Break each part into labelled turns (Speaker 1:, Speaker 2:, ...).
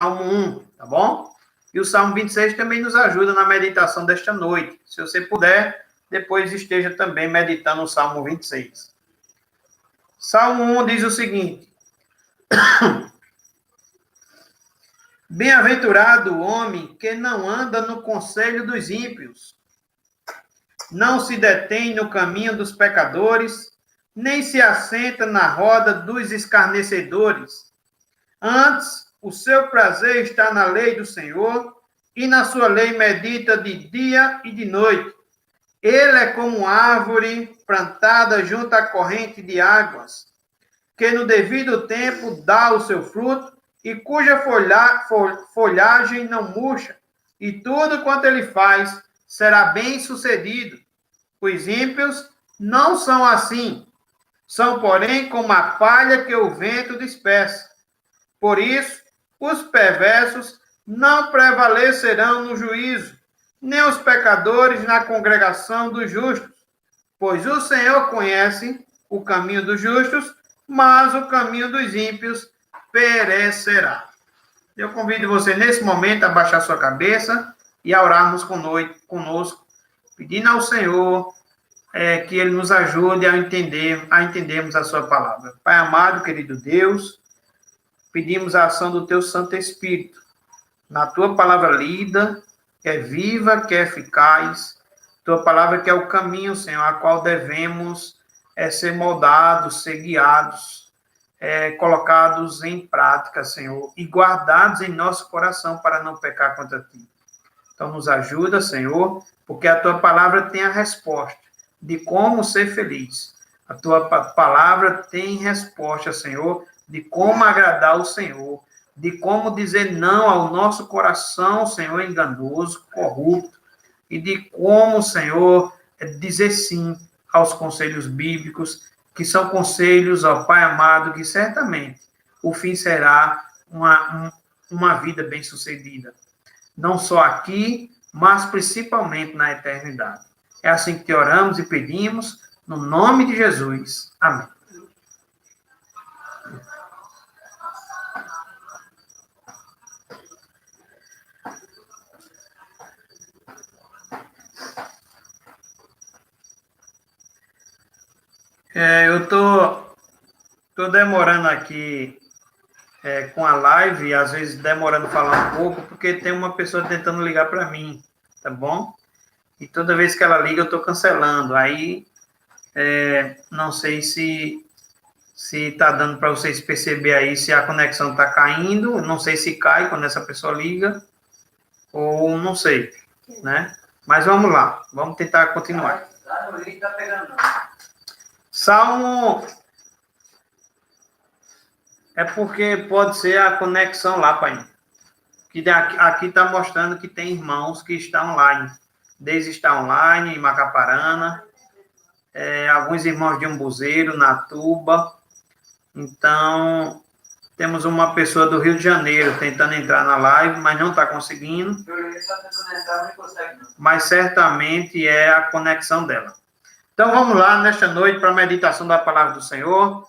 Speaker 1: Salmo 1, tá bom? E o Salmo 26 também nos ajuda na meditação desta noite. Se você puder, depois esteja também meditando o Salmo 26. Salmo 1 diz o seguinte: Bem-aventurado o homem que não anda no conselho dos ímpios, não se detém no caminho dos pecadores, nem se assenta na roda dos escarnecedores. Antes, o seu prazer está na lei do Senhor, e na sua lei medita de dia e de noite. Ele é como árvore plantada junto à corrente de águas, que no devido tempo dá o seu fruto, e cuja folhagem não murcha, e tudo quanto ele faz será bem sucedido. Os ímpios não são assim, são, porém, como a palha que o vento dispersa. Por isso, os perversos não prevalecerão no juízo, nem os pecadores na congregação dos justos. Pois o Senhor conhece o caminho dos justos, mas o caminho dos ímpios perecerá. Eu convido você, nesse momento, a baixar sua cabeça e a orarmos conosco, pedindo ao Senhor que Ele nos ajude a entendermos a sua palavra. Pai amado, querido Deus, pedimos a ação do Teu Santo Espírito na Tua palavra lida, que é viva, que é eficaz, Tua palavra que é o caminho, Senhor, a qual devemos ser moldados, ser guiados, colocados em prática, Senhor, e guardados em nosso coração para não pecar contra Ti. Então, nos ajuda, Senhor, porque a Tua palavra tem a resposta de como ser feliz. A Tua palavra tem resposta, Senhor, de como agradar o Senhor, de como dizer não ao nosso coração, Senhor, enganoso, corrupto, e de como, Senhor, dizer sim aos conselhos bíblicos, que são conselhos, ó Pai amado, que certamente o fim será uma vida bem-sucedida. Não só aqui, mas principalmente na eternidade. É assim que te oramos e pedimos, no nome de Jesus. Amém. Eu tô demorando aqui com a live, às vezes demorando a falar um pouco, porque tem uma pessoa tentando ligar para mim, tá bom? E toda vez que ela liga, eu tô cancelando. Aí, não sei se tá dando para vocês perceber aí se a conexão tá caindo, não sei se cai quando essa pessoa liga, ou não sei, né? Mas vamos lá, vamos tentar continuar. Salmo... É porque pode ser a conexão lá, pai. Que aqui está mostrando que tem irmãos que estão online. Desde está online, em Macaparana, alguns irmãos de Umbuzeiro, Natuba. Então, temos uma pessoa do Rio de Janeiro tentando entrar na live, mas não está conseguindo. Mas certamente é a conexão dela. Então, vamos lá, nesta noite, para a meditação da palavra do Senhor.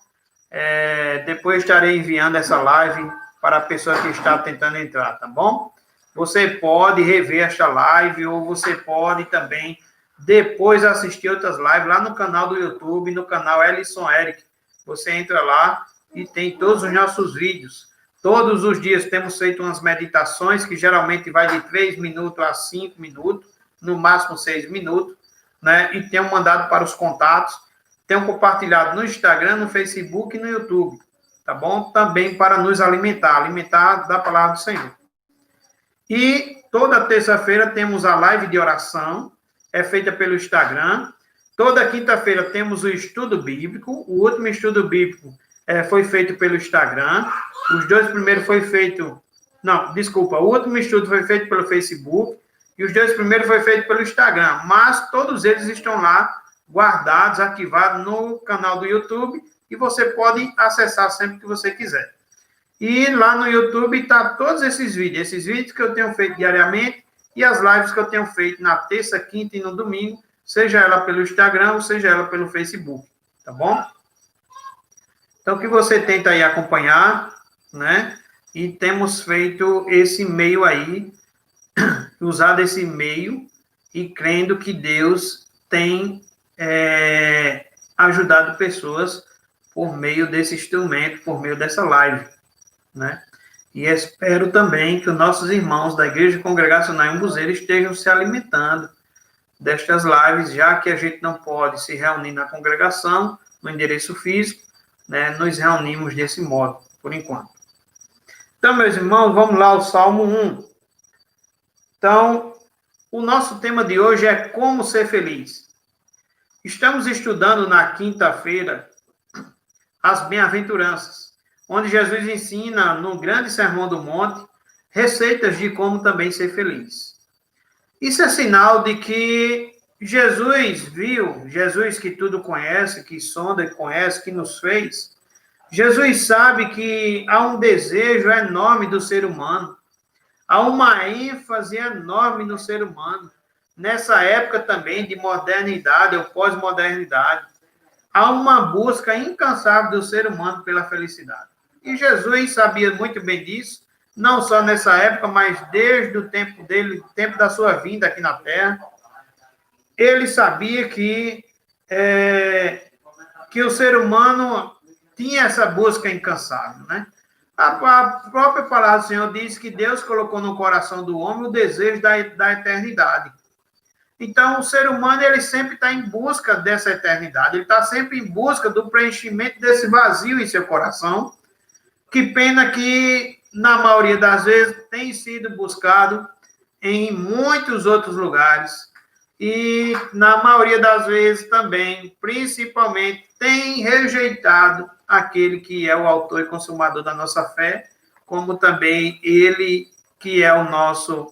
Speaker 1: Depois estarei enviando essa live para a pessoa que está tentando entrar, tá bom? Você pode rever esta live ou você pode também depois assistir outras lives lá no canal do YouTube, no canal Ellison Eric. Você entra lá e tem todos os nossos vídeos. Todos os dias temos feito umas meditações que geralmente vai de 3 minutos a 5 minutos, no máximo 6 minutos, né? E tenho mandado para os contatos. Tenho compartilhado no Instagram, no Facebook e no YouTube, tá bom? Também para nos alimentar da palavra do Senhor. E toda terça-feira temos a live de oração, é feita pelo Instagram. Toda quinta-feira temos o estudo bíblico. O último estudo bíblico foi feito pelo Instagram. Os dois primeiros foi feito... Não, desculpa. O último estudo foi feito pelo Facebook e os dois primeiros foi feito pelo Instagram. Mas todos eles estão lá guardados, arquivados no canal do YouTube, e você pode acessar sempre que você quiser. E lá no YouTube está todos esses vídeos que eu tenho feito diariamente, e as lives que eu tenho feito na terça, quinta e no domingo, seja ela pelo Instagram ou seja ela pelo Facebook, tá bom? Então, que você tenta aí acompanhar, né? e temos feito esse meio aí, usado esse meio, e crendo que Deus tem ajudado pessoas por meio desse instrumento, por meio dessa live, né? E espero também que os nossos irmãos da Igreja Congregacional em Buzeira estejam se alimentando destas lives, já que a gente não pode se reunir na congregação, no endereço físico, né? Nos reunimos desse modo, por enquanto. Então, meus irmãos, vamos lá ao Salmo 1. Então, o nosso tema de hoje é como ser feliz. Estamos estudando na quinta-feira as bem-aventuranças, onde Jesus ensina no grande Sermão do Monte receitas de como também ser feliz. Isso é sinal de que Jesus viu, Jesus que tudo conhece, que sonda e conhece, que nos fez, Jesus sabe que há um desejo enorme do ser humano, há uma ênfase enorme no ser humano, nessa época também de modernidade ou pós-modernidade. Há uma busca incansável do ser humano pela felicidade. E Jesus sabia muito bem disso, não só nessa época, mas desde o tempo dele, tempo da sua vinda aqui na Terra. Ele sabia que o ser humano tinha essa busca incansável, né? A própria palavra do Senhor diz que Deus colocou no coração do homem o desejo da eternidade. Então, o ser humano, ele sempre está em busca dessa eternidade, ele está sempre em busca do preenchimento desse vazio em seu coração. Que pena que, na maioria das vezes, tem sido buscado em muitos outros lugares. E, na maioria das vezes, também, principalmente, tem rejeitado aquele que é o autor e consumador da nossa fé, como também ele que é o nosso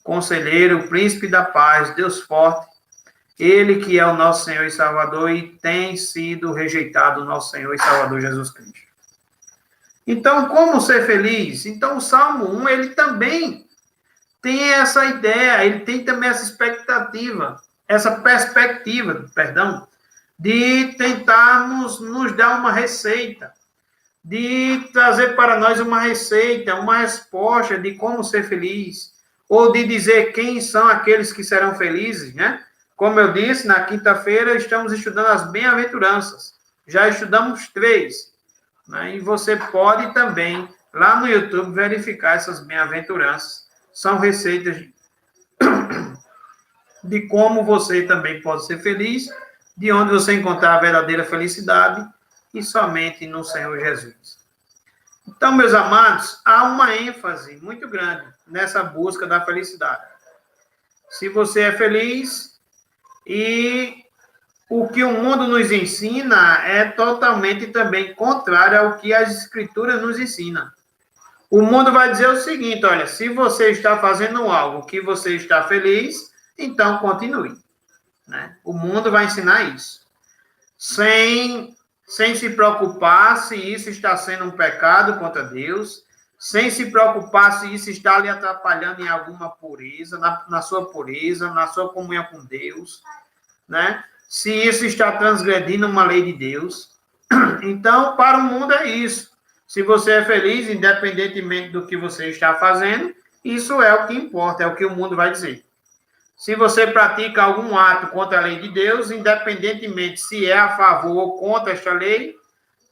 Speaker 1: conselheiro, o príncipe da paz, Deus forte, ele que é o nosso Senhor e Salvador e tem sido rejeitado o nosso Senhor e Salvador Jesus Cristo. Então, como ser feliz? Então, o Salmo 1, ele também tem essa ideia, ele tem também essa perspectiva, de tentarmos nos dar uma receita, de trazer para nós uma receita, uma resposta de como ser feliz, ou de dizer quem são aqueles que serão felizes, né? Como eu disse, na quinta-feira estamos estudando as bem-aventuranças. Já estudamos 3, né? E você pode também, lá no YouTube, verificar essas bem-aventuranças. São receitas de como você também pode ser feliz, de onde você encontrar a verdadeira felicidade, e somente no Senhor Jesus. Então, meus amados, há uma ênfase muito grande nessa busca da felicidade. Se você é feliz, e o que o mundo nos ensina é totalmente também contrário ao que as escrituras nos ensinam. O mundo vai dizer o seguinte, olha, se você está fazendo algo que você está feliz, então continue, né? O mundo vai ensinar isso. Sem se preocupar se isso está sendo um pecado contra Deus, sem se preocupar se isso está lhe atrapalhando em alguma pureza, na sua pureza, na sua comunhão com Deus, né? Se isso está transgredindo uma lei de Deus. Então, para o mundo é isso. Se você é feliz, independentemente do que você está fazendo, isso é o que importa, é o que o mundo vai dizer. Se você pratica algum ato contra a lei de Deus, independentemente se é a favor ou contra esta lei,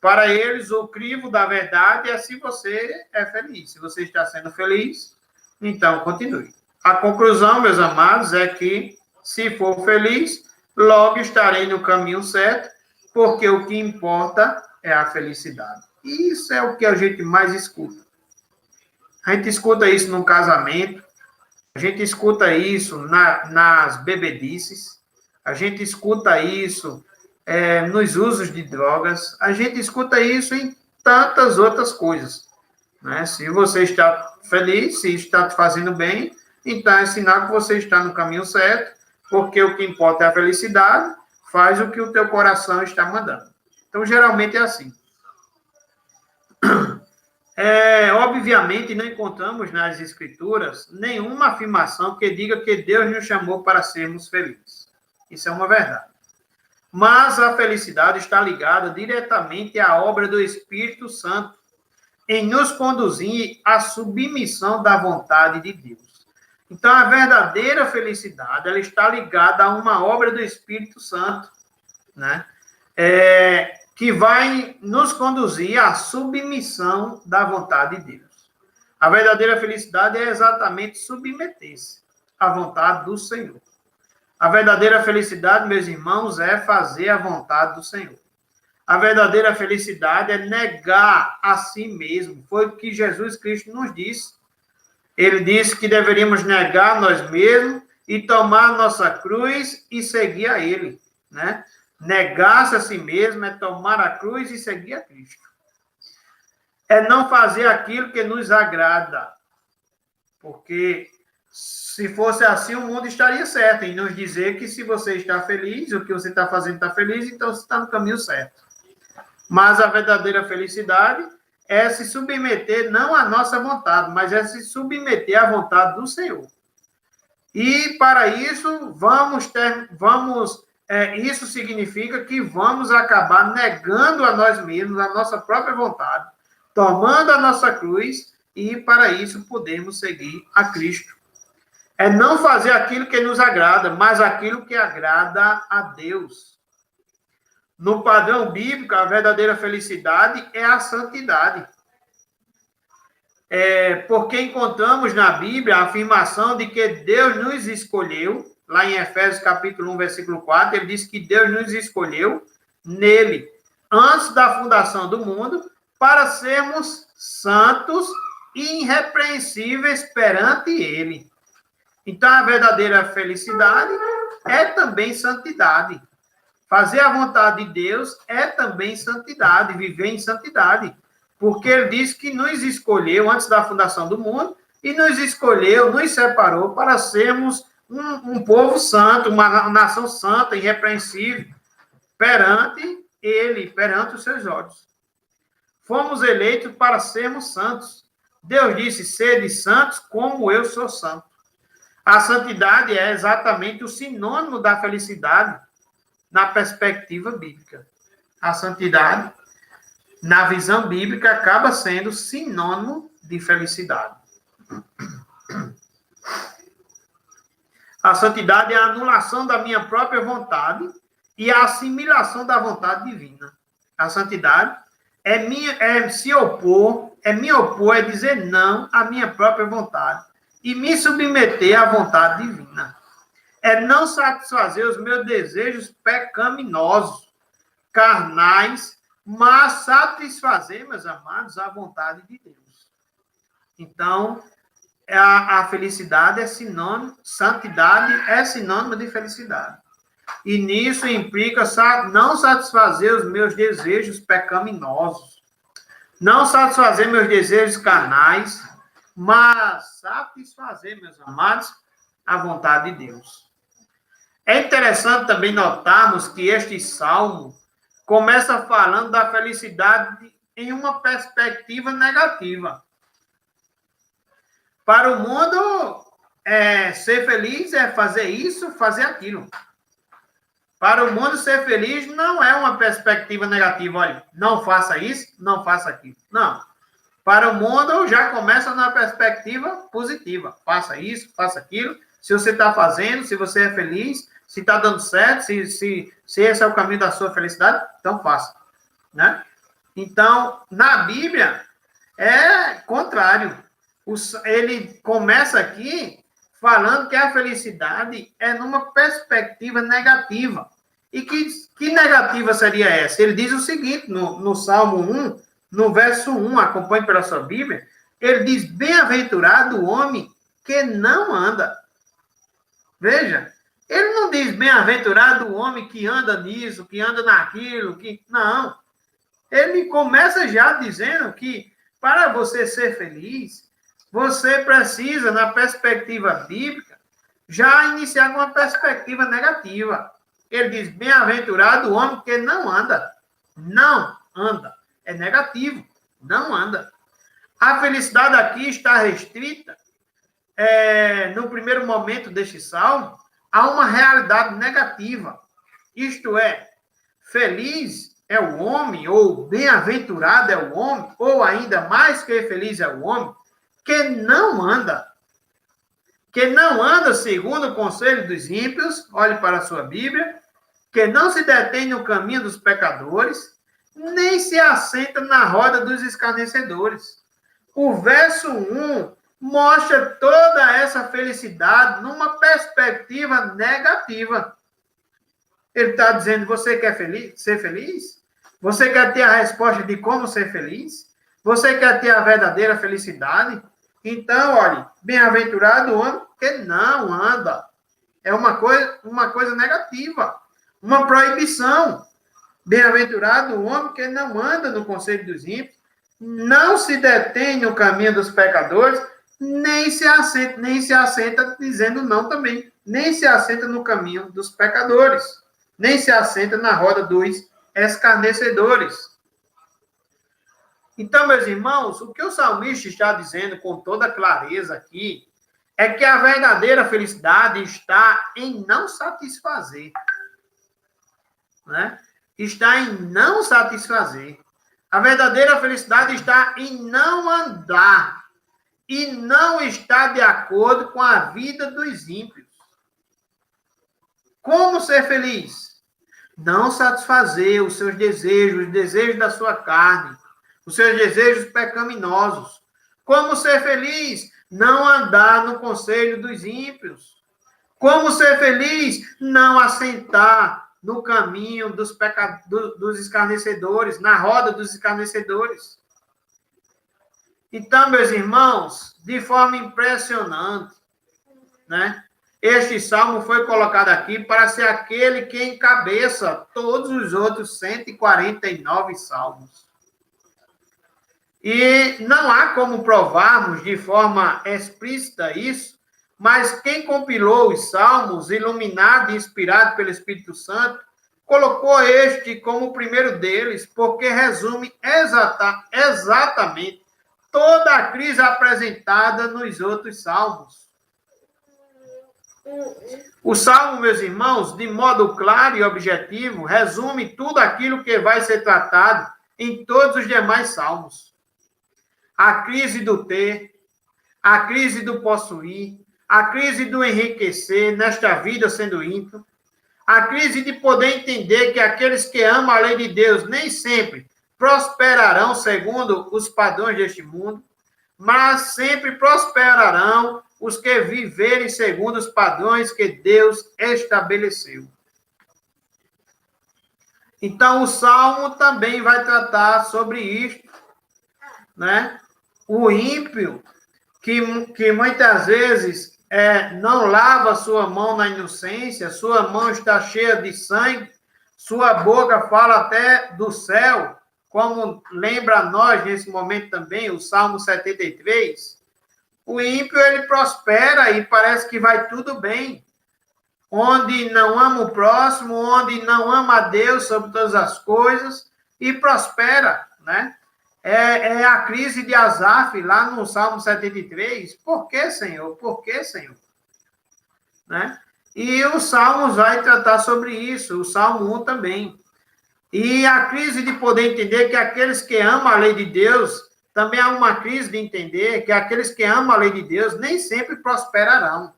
Speaker 1: para eles o crivo da verdade é se você é feliz. Se você está sendo feliz, então continue. A conclusão, meus amados, é que se for feliz, logo estarei no caminho certo, porque o que importa é a felicidade. E isso é o que a gente mais escuta. A gente escuta isso no casamento, a gente escuta isso nas bebedices, a gente escuta isso nos usos de drogas, a gente escuta isso em tantas outras coisas, né? Se você está feliz, se está fazendo bem, então é sinal que você está no caminho certo, porque o que importa é a felicidade, faz o que o teu coração está mandando. Então, geralmente é assim. Obviamente, não encontramos nas Escrituras nenhuma afirmação que diga que Deus nos chamou para sermos felizes. Isso é uma verdade. Mas a felicidade está ligada diretamente à obra do Espírito Santo, em nos conduzir à submissão da vontade de Deus. Então, a verdadeira felicidade, ela está ligada a uma obra do Espírito Santo, né? Que vai nos conduzir à submissão da vontade de Deus. A verdadeira felicidade é exatamente submeter-se à vontade do Senhor. A verdadeira felicidade, meus irmãos, é fazer a vontade do Senhor. A verdadeira felicidade é negar a si mesmo. Foi o que Jesus Cristo nos disse. Ele disse que deveríamos negar nós mesmos e tomar nossa cruz e seguir a Ele, né? Negar-se a si mesmo é tomar a cruz e seguir a Cristo. É não fazer aquilo que nos agrada. Porque se fosse assim, o mundo estaria certo em nos dizer que se você está feliz, o que você está fazendo está feliz, então você está no caminho certo. Mas a verdadeira felicidade é se submeter não à nossa vontade, mas é se submeter à vontade do Senhor. E para isso, isso significa que vamos acabar negando a nós mesmos, a nossa própria vontade, tomando a nossa cruz, e para isso podemos seguir a Cristo. É não fazer aquilo que nos agrada, mas aquilo que agrada a Deus. No padrão bíblico, a verdadeira felicidade é a santidade. Porque encontramos na Bíblia a afirmação de que Deus nos escolheu, lá em Efésios capítulo 1, versículo 4, ele diz que Deus nos escolheu nele, antes da fundação do mundo, para sermos santos e irrepreensíveis perante ele. Então, a verdadeira felicidade é também santidade. Fazer a vontade de Deus é também santidade, viver em santidade. Porque ele diz que nos escolheu antes da fundação do mundo e nos escolheu, nos separou para sermos um povo santo, uma nação santa, irrepreensível, perante ele, perante os seus olhos. Fomos eleitos para sermos santos. Deus disse, sede santos como eu sou santo. A santidade é exatamente o sinônimo da felicidade na perspectiva bíblica. A santidade, na visão bíblica, acaba sendo sinônimo de felicidade. A santidade é a anulação da minha própria vontade e a assimilação da vontade divina. A santidade é me opor, é dizer não à minha própria vontade e me submeter à vontade divina. É não satisfazer os meus desejos pecaminosos, carnais, mas satisfazer, meus amados, a vontade de Deus. Então, a felicidade é sinônimo, santidade é sinônimo de felicidade. E nisso implica não satisfazer os meus desejos pecaminosos, não satisfazer meus desejos carnais, mas satisfazer, meus amados, a vontade de Deus. É interessante também notarmos que este salmo começa falando da felicidade em uma perspectiva negativa. Para o mundo, ser feliz é fazer isso, fazer aquilo. Para o mundo, ser feliz não é uma perspectiva negativa. Olha, não faça isso, não faça aquilo. Não. Para o mundo, já começa na perspectiva positiva. Faça isso, faça aquilo. Se você está fazendo, se você é feliz, se está dando certo, se esse é o caminho da sua felicidade, então faça. Né? Então, na Bíblia, é contrário. Ele começa aqui falando que a felicidade é numa perspectiva negativa. E que negativa seria essa? Ele diz o seguinte, no Salmo 1, no verso 1, acompanhe pela sua Bíblia, ele diz, bem-aventurado o homem que não anda. Veja, ele não diz bem-aventurado o homem que anda nisso, que anda naquilo, que... Não. Ele começa já dizendo que para você ser feliz, você precisa, na perspectiva bíblica, já iniciar com uma perspectiva negativa. Ele diz, bem-aventurado o homem que não anda. Não anda. É negativo. Não anda. A felicidade aqui está restrita, no primeiro momento deste salmo, a uma realidade negativa. Isto é, feliz é o homem, ou bem-aventurado é o homem, ou ainda mais que feliz é o homem, que não anda segundo o conselho dos ímpios, olhe para a sua Bíblia, que não se detém no caminho dos pecadores, nem se assenta na roda dos escarnecedores. O verso 1 mostra toda essa felicidade numa perspectiva negativa. Ele está dizendo, você quer ser feliz? Você quer ter a resposta de como ser feliz? Você quer ter a verdadeira felicidade? Então, olhe, bem-aventurado o homem que não anda. É uma coisa negativa, uma proibição. Bem-aventurado o homem que não anda no conselho dos ímpios, não se detém no caminho dos pecadores, nem se assenta dizendo não também, nem se assenta no caminho dos pecadores, nem se assenta na roda dos escarnecedores. Então, meus irmãos, o que o salmista está dizendo com toda clareza aqui é que a verdadeira felicidade está em não satisfazer, né? Está em não satisfazer. A verdadeira felicidade está em não andar e não está de acordo com a vida dos ímpios. Como ser feliz? Não satisfazer os seus desejos, os desejos da sua carne, os seus desejos pecaminosos. Como ser feliz? Não andar no conselho dos ímpios. Como ser feliz? Não assentar no caminho dos escarnecedores, na roda dos escarnecedores. Então, meus irmãos, de forma impressionante, né? Este salmo foi colocado aqui para ser aquele que encabeça todos os outros 149 salmos. E não há como provarmos de forma explícita isso, mas quem compilou os salmos, iluminado e inspirado pelo Espírito Santo, colocou este como o primeiro deles, porque resume exatamente toda a crise apresentada nos outros salmos. O salmo, meus irmãos, de modo claro e objetivo, resume tudo aquilo que vai ser tratado em todos os demais salmos. A crise do ter, a crise do possuir, a crise do enriquecer nesta vida sendo ímpio, a crise de poder entender que aqueles que amam a lei de Deus nem sempre prosperarão segundo os padrões deste mundo, mas sempre prosperarão os que viverem segundo os padrões que Deus estabeleceu. Então, o Salmo também vai tratar sobre isto, né? O ímpio, que muitas vezes não lava sua mão na inocência, sua mão está cheia de sangue, sua boca fala até do céu, como lembra a nós nesse momento também, o Salmo 73, o ímpio, ele prospera e parece que vai tudo bem. Onde não ama o próximo, onde não ama a Deus sobre todas as coisas, e prospera, né? É a crise de Asaf, lá no Salmo 73. Por que, Senhor? Por que, Senhor? Né? E o Salmos vai tratar sobre isso, o Salmo 1 também. E a crise de poder entender que aqueles que amam a lei de Deus, também há uma crise de entender que aqueles que amam a lei de Deus nem sempre prosperarão.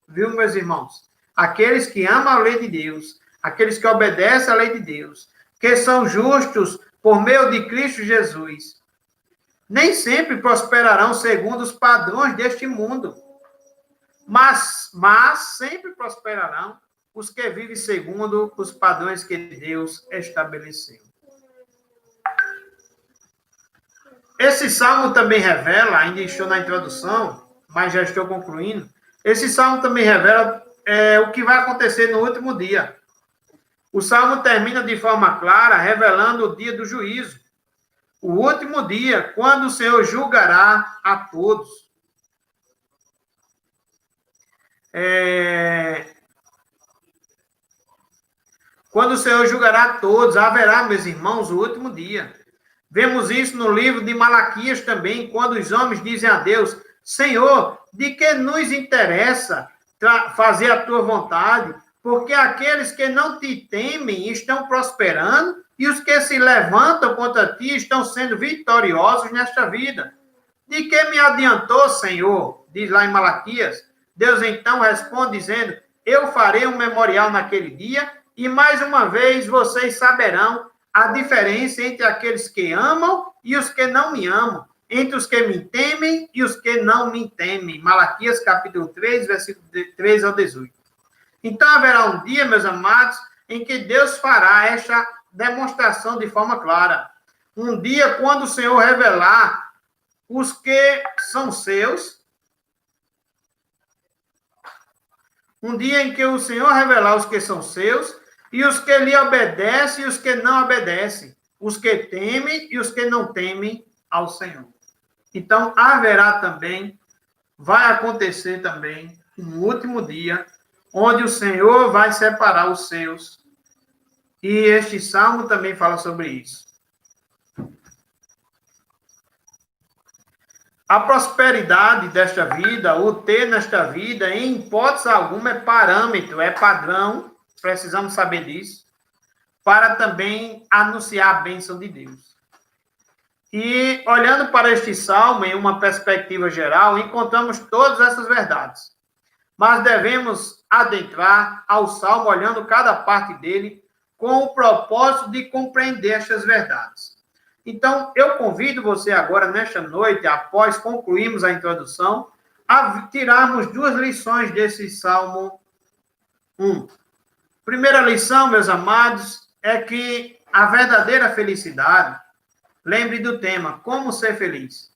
Speaker 1: Viu, meus irmãos? Aqueles que amam a lei de Deus, aqueles que obedecem à lei de Deus, que são justos por meio de Cristo Jesus, nem sempre prosperarão segundo os padrões deste mundo, mas sempre prosperarão os que vivem segundo os padrões que Deus estabeleceu. Esse salmo também revela, ainda estou na introdução, mas já estou concluindo, esse salmo também revela o que vai acontecer no último dia. O salmo termina de forma clara, revelando o dia do juízo. O último dia, quando o Senhor julgará a todos. Quando o Senhor julgará a todos, haverá, meus irmãos, o último dia. Vemos isso no livro de Malaquias também, quando os homens dizem a Deus, Senhor, de que nos interessa fazer a tua vontade, porque aqueles que não te temem estão prosperando, e os que se levantam contra ti estão sendo vitoriosos nesta vida. De que me adiantou, Senhor? Diz lá em Malaquias. Deus então responde dizendo, eu farei um memorial naquele dia, e mais uma vez vocês saberão a diferença entre aqueles que amam e os que não me amam, entre os que me temem e os que não me temem. Malaquias capítulo 3, versículo 3 ao 18. Então haverá um dia, meus amados, em que Deus fará esta demonstração de forma clara. Um dia quando o Senhor revelar os que são seus. Um dia em que o Senhor revelar os que são seus, e os que lhe obedecem e os que não obedecem, os que temem e os que não temem ao Senhor. Então, haverá também, vai acontecer também, um último dia, onde o Senhor vai separar os seus. E este salmo também fala sobre isso. A prosperidade desta vida, o ter nesta vida, em hipótese alguma, é parâmetro, é padrão, precisamos saber disso, para também anunciar a bênção de Deus. E, olhando para este salmo, em uma perspectiva geral, encontramos todas essas verdades. Mas devemos adentrar ao salmo, olhando cada parte dele, com o propósito de compreender estas verdades. Então, eu convido você agora, nesta noite, após concluirmos a introdução, a tirarmos 2 lições desse Salmo 1. Primeira lição, meus amados, é que a verdadeira felicidade, lembre do tema, como ser feliz.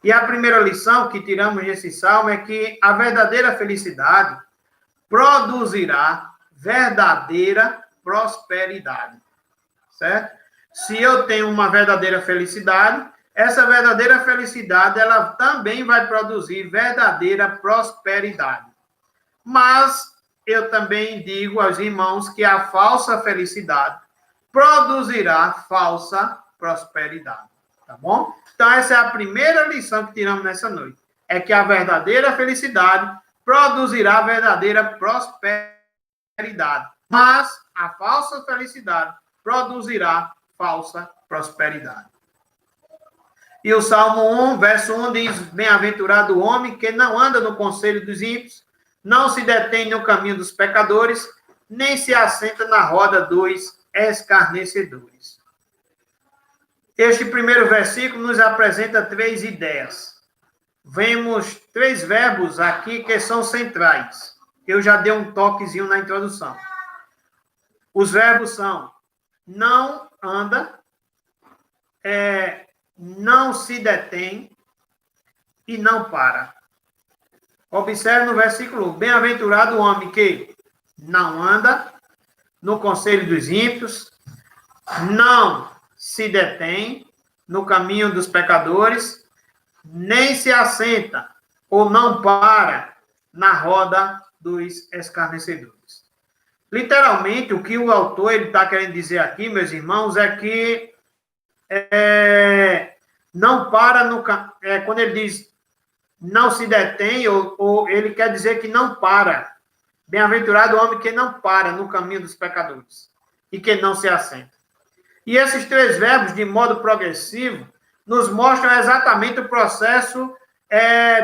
Speaker 1: E a primeira lição que tiramos desse Salmo é que a verdadeira felicidade produzirá verdadeira prosperidade. Certo? Se eu tenho uma verdadeira felicidade, essa verdadeira felicidade, ela também vai produzir verdadeira prosperidade. Mas eu também digo aos irmãos que a falsa felicidade produzirá falsa prosperidade. Tá bom? Então, essa é a primeira lição que tiramos nessa noite. É que a verdadeira felicidade produzirá verdadeira prosperidade. Mas a falsa felicidade produzirá falsa prosperidade. E o Salmo 1, verso 1 diz, bem-aventurado o homem que não anda no conselho dos ímpios, não se detém no caminho dos pecadores, nem se assenta na roda dos escarnecedores. Este primeiro versículo nos apresenta 3 ideias. Vemos 3 verbos aqui que são centrais. Eu já dei um toquezinho na introdução. Os verbos são não anda, não se detém e não para. Observe no versículo, bem-aventurado o homem que não anda no conselho dos ímpios, não se detém no caminho dos pecadores, nem se assenta ou não para na roda dos escarnecedores. Literalmente, o que o autor está querendo dizer aqui, meus irmãos, é que não para no... quando ele diz não se detém, ou ele quer dizer que não para. Bem-aventurado o homem que não para no caminho dos pecadores e que não se assenta. E esses 3 verbos, de modo progressivo, nos mostram exatamente o processo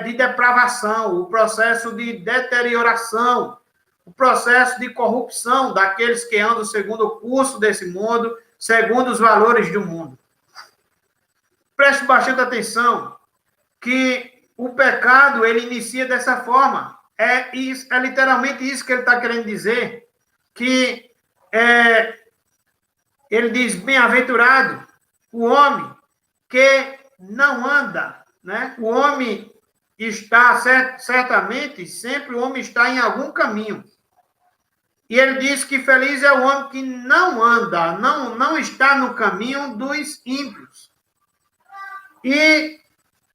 Speaker 1: de depravação, o processo de deterioração, o processo de corrupção daqueles que andam segundo o curso desse mundo, segundo os valores do mundo. Preste bastante atenção que o pecado, ele inicia dessa forma. É literalmente isso que ele está querendo dizer, que ele diz, bem-aventurado o homem que não anda, né? O homem está, certamente, sempre o homem está em algum caminho. E ele diz que feliz é o homem que não anda, não está no caminho dos ímpios. E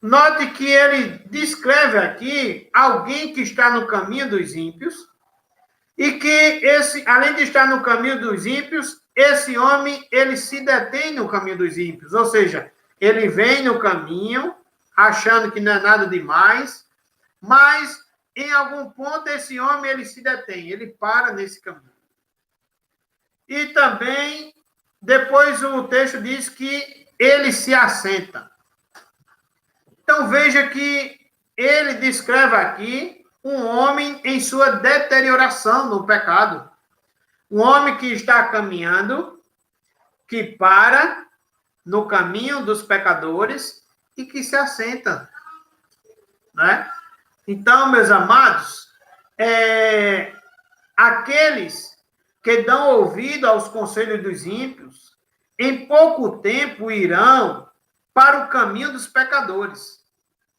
Speaker 1: note que ele descreve aqui alguém que está no caminho dos ímpios e que além de estar no caminho dos ímpios, esse homem, ele se detém no caminho dos ímpios. Ou seja, ele vem no caminho, achando que não é nada demais, mas em algum ponto esse homem ele se detém, ele para nesse caminho. E também, depois o texto diz que ele se assenta. Então veja que ele descreve aqui um homem em sua deterioração no pecado. Um homem que está caminhando, que para no caminho dos pecadores e que se assenta. Né? Então, meus amados, aqueles que dão ouvido aos conselhos dos ímpios, em pouco tempo irão para o caminho dos pecadores.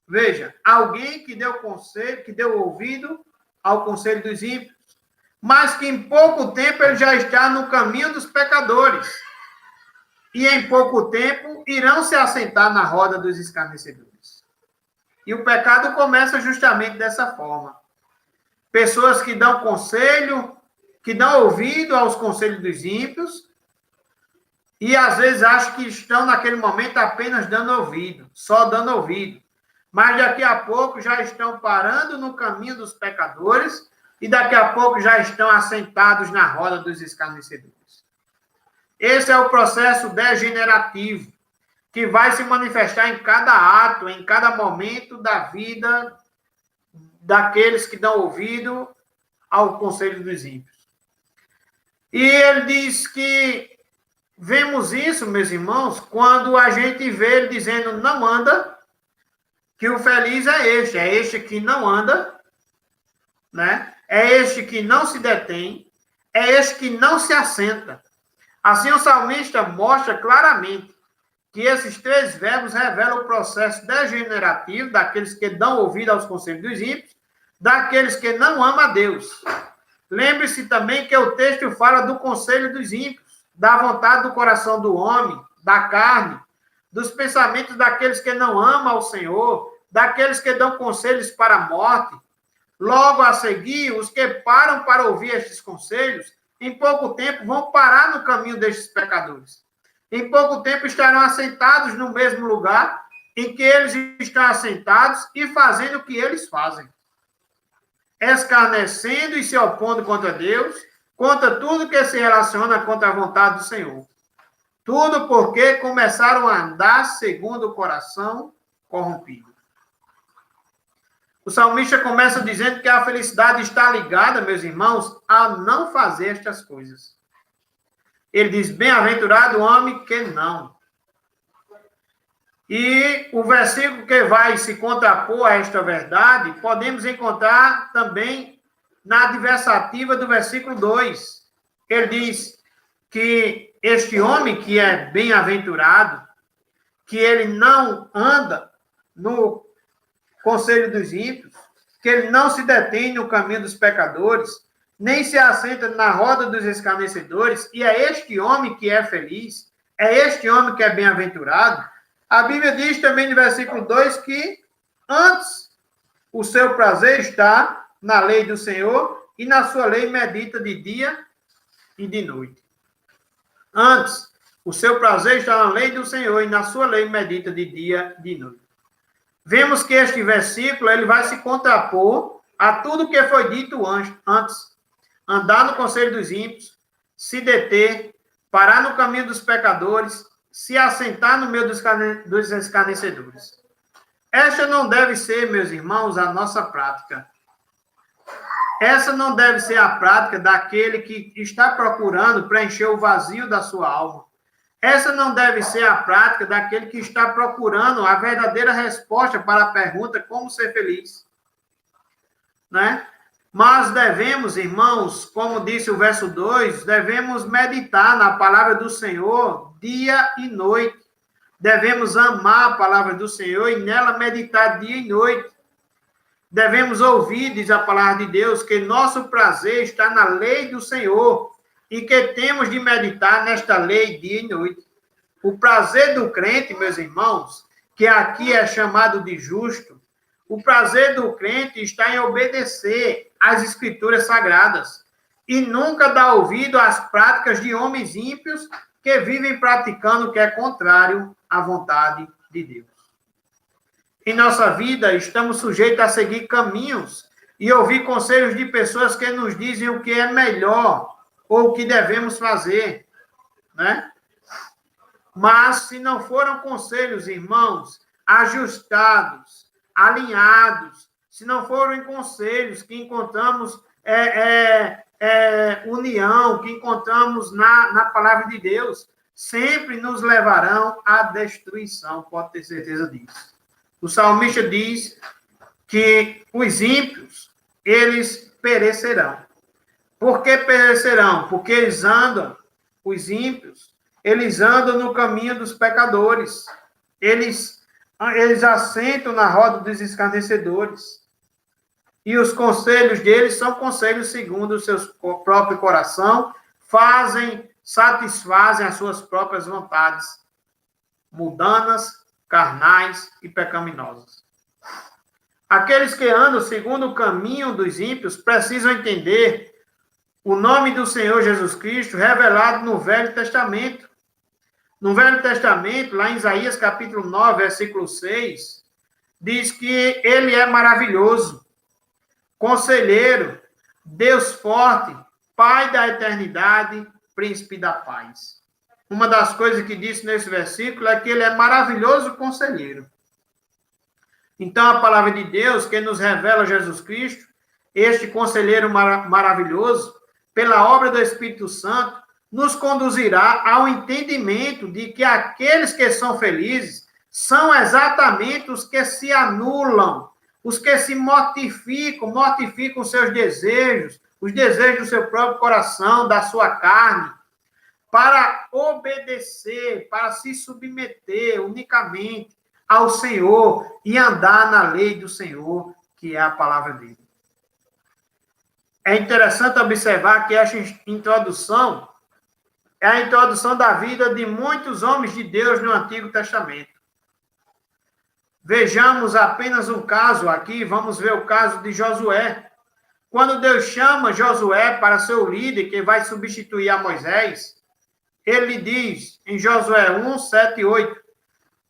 Speaker 1: Veja, alguém que deu conselho, que deu ouvido ao conselho dos ímpios, mas que em pouco tempo ele já está no caminho dos pecadores. E em pouco tempo irão se assentar na roda dos escarnecedores. E o pecado começa justamente dessa forma. Pessoas que dão conselho, que dão ouvido aos conselhos dos ímpios, e às vezes acham que estão naquele momento apenas dando ouvido, só dando ouvido. Mas daqui a pouco já estão parando no caminho dos pecadores e daqui a pouco já estão assentados na roda dos escarnecedores. Esse é o processo degenerativo que vai se manifestar em cada ato, em cada momento da vida daqueles que dão ouvido ao conselho dos ímpios. E ele diz que vemos isso, meus irmãos, quando a gente vê ele dizendo não anda, que o feliz é este que não anda, né? É este que não se detém, é este que não se assenta. Assim, o salmista mostra claramente que esses três verbos revelam o processo degenerativo daqueles que dão ouvido aos conselhos dos ímpios, daqueles que não amam a Deus. Lembre-se também que o texto fala do conselho dos ímpios, da vontade do coração do homem, da carne, dos pensamentos daqueles que não amam ao Senhor, daqueles que dão conselhos para a morte. Logo a seguir, os que param para ouvir estes conselhos, em pouco tempo vão parar no caminho destes pecadores. Em pouco tempo estarão assentados no mesmo lugar em que eles estão assentados e fazendo o que eles fazem. Escarnecendo e se opondo contra Deus, contra tudo que se relaciona contra a vontade do Senhor. Tudo porque começaram a andar segundo o coração corrompido. O salmista começa dizendo que a felicidade está ligada, meus irmãos, a não fazer estas coisas. Ele diz, bem-aventurado o homem que não. E o versículo que vai se contrapor a esta verdade, podemos encontrar também na adversativa do versículo 2. Ele diz que este homem que é bem-aventurado, que ele não anda no conselho dos ímpios, que ele não se detém no caminho dos pecadores, nem se assenta na roda dos escarnecedores, e é este homem que é feliz, é este homem que é bem-aventurado. A Bíblia diz também no versículo 2 que antes o seu prazer está na lei do Senhor e na sua lei medita de dia e de noite. Antes, o seu prazer está na lei do Senhor e na sua lei medita de dia e de noite. Vemos que este versículo ele vai se contrapor a tudo que foi dito antes. Andar no conselho dos ímpios, se deter, parar no caminho dos pecadores, se assentar no meio dos escarnecedores. Esta não deve ser, meus irmãos, a nossa prática. Essa não deve ser a prática daquele que está procurando preencher o vazio da sua alma. Essa não deve ser a prática daquele que está procurando a verdadeira resposta para a pergunta como ser feliz. Né? Mas devemos, irmãos, como disse o verso 2, devemos meditar na palavra do Senhor dia e noite. Devemos amar a palavra do Senhor e nela meditar dia e noite. Devemos ouvir, diz a palavra de Deus, que nosso prazer está na lei do Senhor e que temos de meditar nesta lei dia e noite. O prazer do crente, meus irmãos, que aqui é chamado de justo, o prazer do crente está em obedecer às escrituras sagradas e nunca dar ouvido às práticas de homens ímpios que vivem praticando o que é contrário à vontade de Deus. Em nossa vida, estamos sujeitos a seguir caminhos e ouvir conselhos de pessoas que nos dizem o que é melhor ou o que devemos fazer, né? Mas se não foram conselhos, irmãos, ajustados, alinhados, se não forem conselhos que encontramos união, que encontramos na palavra de Deus, sempre nos levarão à destruição, pode ter certeza disso. O salmista diz que os ímpios, eles perecerão. Por que perecerão? Porque eles andam, os ímpios, eles andam no caminho dos pecadores. Eles assentam na roda dos escarnecedores. E os conselhos deles são conselhos segundo o seu próprio coração, satisfazem as suas próprias vontades, mundanas, carnais e pecaminosas. Aqueles que andam segundo o caminho dos ímpios precisam entender o nome do Senhor Jesus Cristo revelado no Velho Testamento. No Velho Testamento, lá em Isaías capítulo 9, versículo 6, diz que ele é maravilhoso, conselheiro, Deus forte, Pai da eternidade, príncipe da paz. Uma das coisas que disse nesse versículo é que ele é maravilhoso conselheiro. Então, a palavra de Deus, que nos revela Jesus Cristo, este conselheiro maravilhoso, pela obra do Espírito Santo, nos conduzirá ao entendimento de que aqueles que são felizes são exatamente os que se anulam, os que se mortificam seus desejos, os desejos do seu próprio coração, da sua carne, para obedecer, para se submeter unicamente ao Senhor e andar na lei do Senhor, que é a palavra dele. É interessante observar que esta introdução é a introdução da vida de muitos homens de Deus no Antigo Testamento. Vejamos apenas um caso aqui, vamos ver o caso de Josué. Quando Deus chama Josué para ser o líder que vai substituir a Moisés, ele diz em Josué 1, 7 e 8,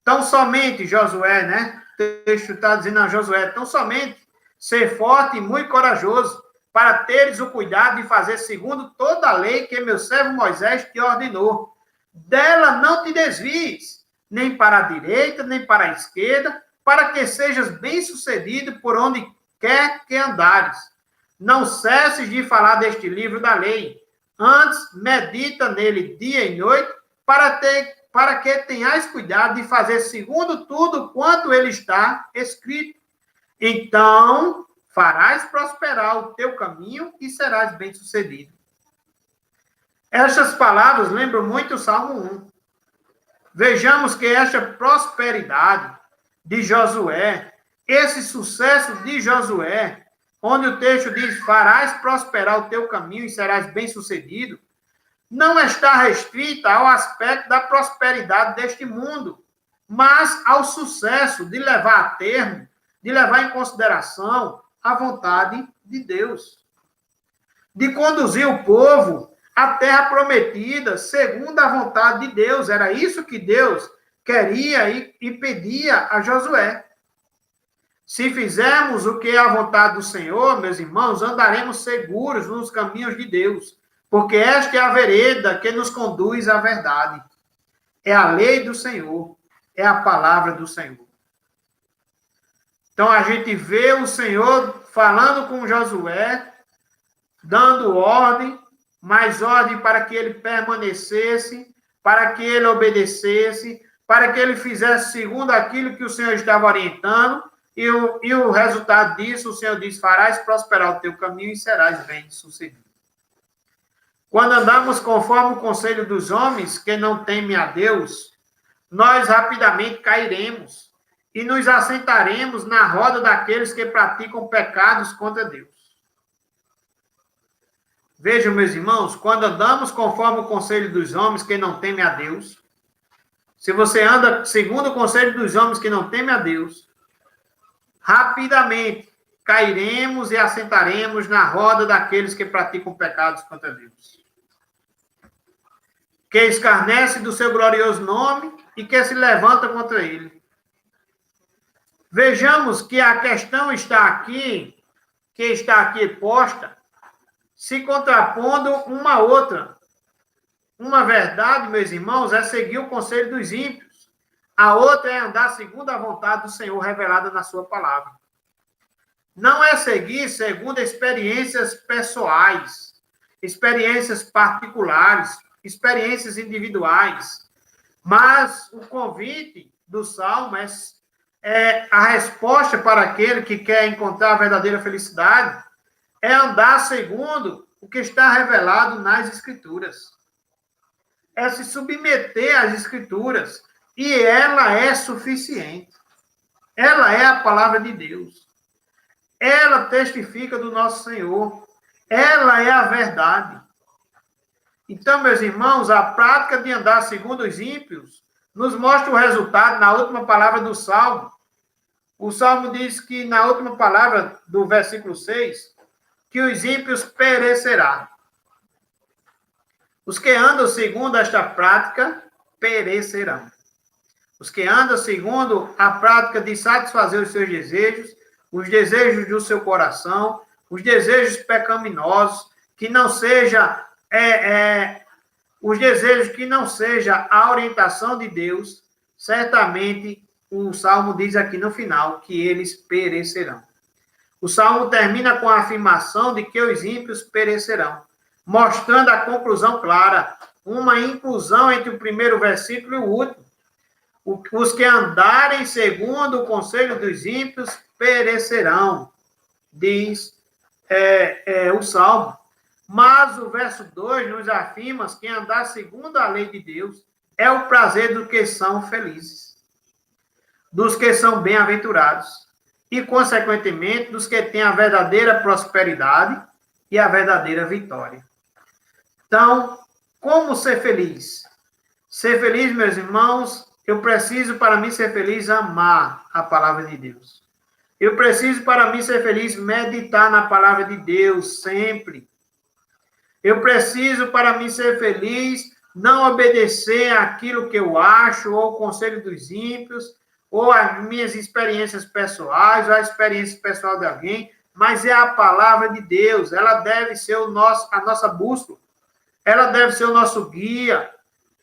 Speaker 1: tão somente, Josué, né? O texto está dizendo a Josué, tão somente ser forte e muito corajoso, para teres o cuidado de fazer segundo toda a lei que meu servo Moisés te ordenou. Dela não te desvies, nem para a direita, nem para a esquerda, para que sejas bem-sucedido por onde quer que andares. Não cesses de falar deste livro da lei. Antes, medita nele dia e noite, para que tenhais cuidado de fazer segundo tudo quanto ele está escrito. Então, farás prosperar o teu caminho e serás bem-sucedido. Estas palavras lembram muito o Salmo 1. Vejamos que esta prosperidade de Josué, esse sucesso de Josué, onde o texto diz, farás prosperar o teu caminho e serás bem-sucedido, não está restrita ao aspecto da prosperidade deste mundo, mas ao sucesso de levar a termo, de levar em consideração a vontade de Deus, de conduzir o povo à terra prometida segundo a vontade de Deus. Era isso que Deus queria e pedia a Josué. Se fizermos o que é a vontade do Senhor, meus irmãos, andaremos seguros nos caminhos de Deus, porque esta é a vereda que nos conduz à verdade. É a lei do Senhor, é a palavra do Senhor. Então, a gente vê o Senhor falando com Josué, dando ordem, mais ordem para que ele permanecesse, para que ele obedecesse, para que ele fizesse segundo aquilo que o Senhor estava orientando, e o resultado disso, o Senhor diz, farás prosperar o teu caminho e serás bem-sucedido. Quando andamos conforme o conselho dos homens, que não temem a Deus, nós rapidamente cairemos e nos assentaremos na roda daqueles que praticam pecados contra Deus. Vejam, meus irmãos, quando andamos conforme o conselho dos homens que não temem a Deus, se você anda segundo o conselho dos homens que não temem a Deus, rapidamente cairemos e assentaremos na roda daqueles que praticam pecados contra Deus. Que escarnece do seu glorioso nome e que se levanta contra ele. Vejamos que a questão está aqui que está aqui posta, se contrapondo uma à outra. Uma verdade, meus irmãos, é seguir o conselho dos ímpios. A outra é andar segundo a vontade do Senhor revelada na sua palavra. Não é seguir segundo experiências pessoais, experiências particulares, experiências individuais. Mas o convite do Salmo é a resposta para aquele que quer encontrar a verdadeira felicidade, é andar segundo o que está revelado nas Escrituras. É se submeter às Escrituras. E ela é suficiente. Ela é a palavra de Deus. Ela testifica do nosso Senhor. Ela é a verdade. Então, meus irmãos, a prática de andar segundo os ímpios nos mostra o resultado na última palavra do Salmo. O Salmo diz que, na última palavra do versículo 6, que os ímpios perecerão. Os que andam segundo esta prática perecerão. Os que andam segundo a prática de satisfazer os seus desejos, os desejos do seu coração, os desejos pecaminosos, que não seja os desejos que não seja a orientação de Deus, certamente o Salmo diz aqui no final que eles perecerão. O Salmo termina com a afirmação de que os ímpios perecerão, mostrando a conclusão clara, uma inclusão entre o primeiro versículo e o último. Os que andarem segundo o conselho dos ímpios perecerão, diz o Salmo. Mas o verso 2 nos afirma que andar segundo a lei de Deus é o prazer dos que são felizes, dos que são bem-aventurados e, consequentemente, dos que têm a verdadeira prosperidade e a verdadeira vitória. Então, como ser feliz? Ser feliz, meus irmãos, eu preciso, para mim ser feliz, amar a palavra de Deus. Eu preciso, para mim ser feliz, meditar na palavra de Deus sempre. Eu preciso, para mim ser feliz, não obedecer àquilo que eu acho, ou o conselho dos ímpios, ou as minhas experiências pessoais, ou a experiência pessoal de alguém, mas é a palavra de Deus. Ela deve ser a nossa bússola. Ela deve ser o nosso guia.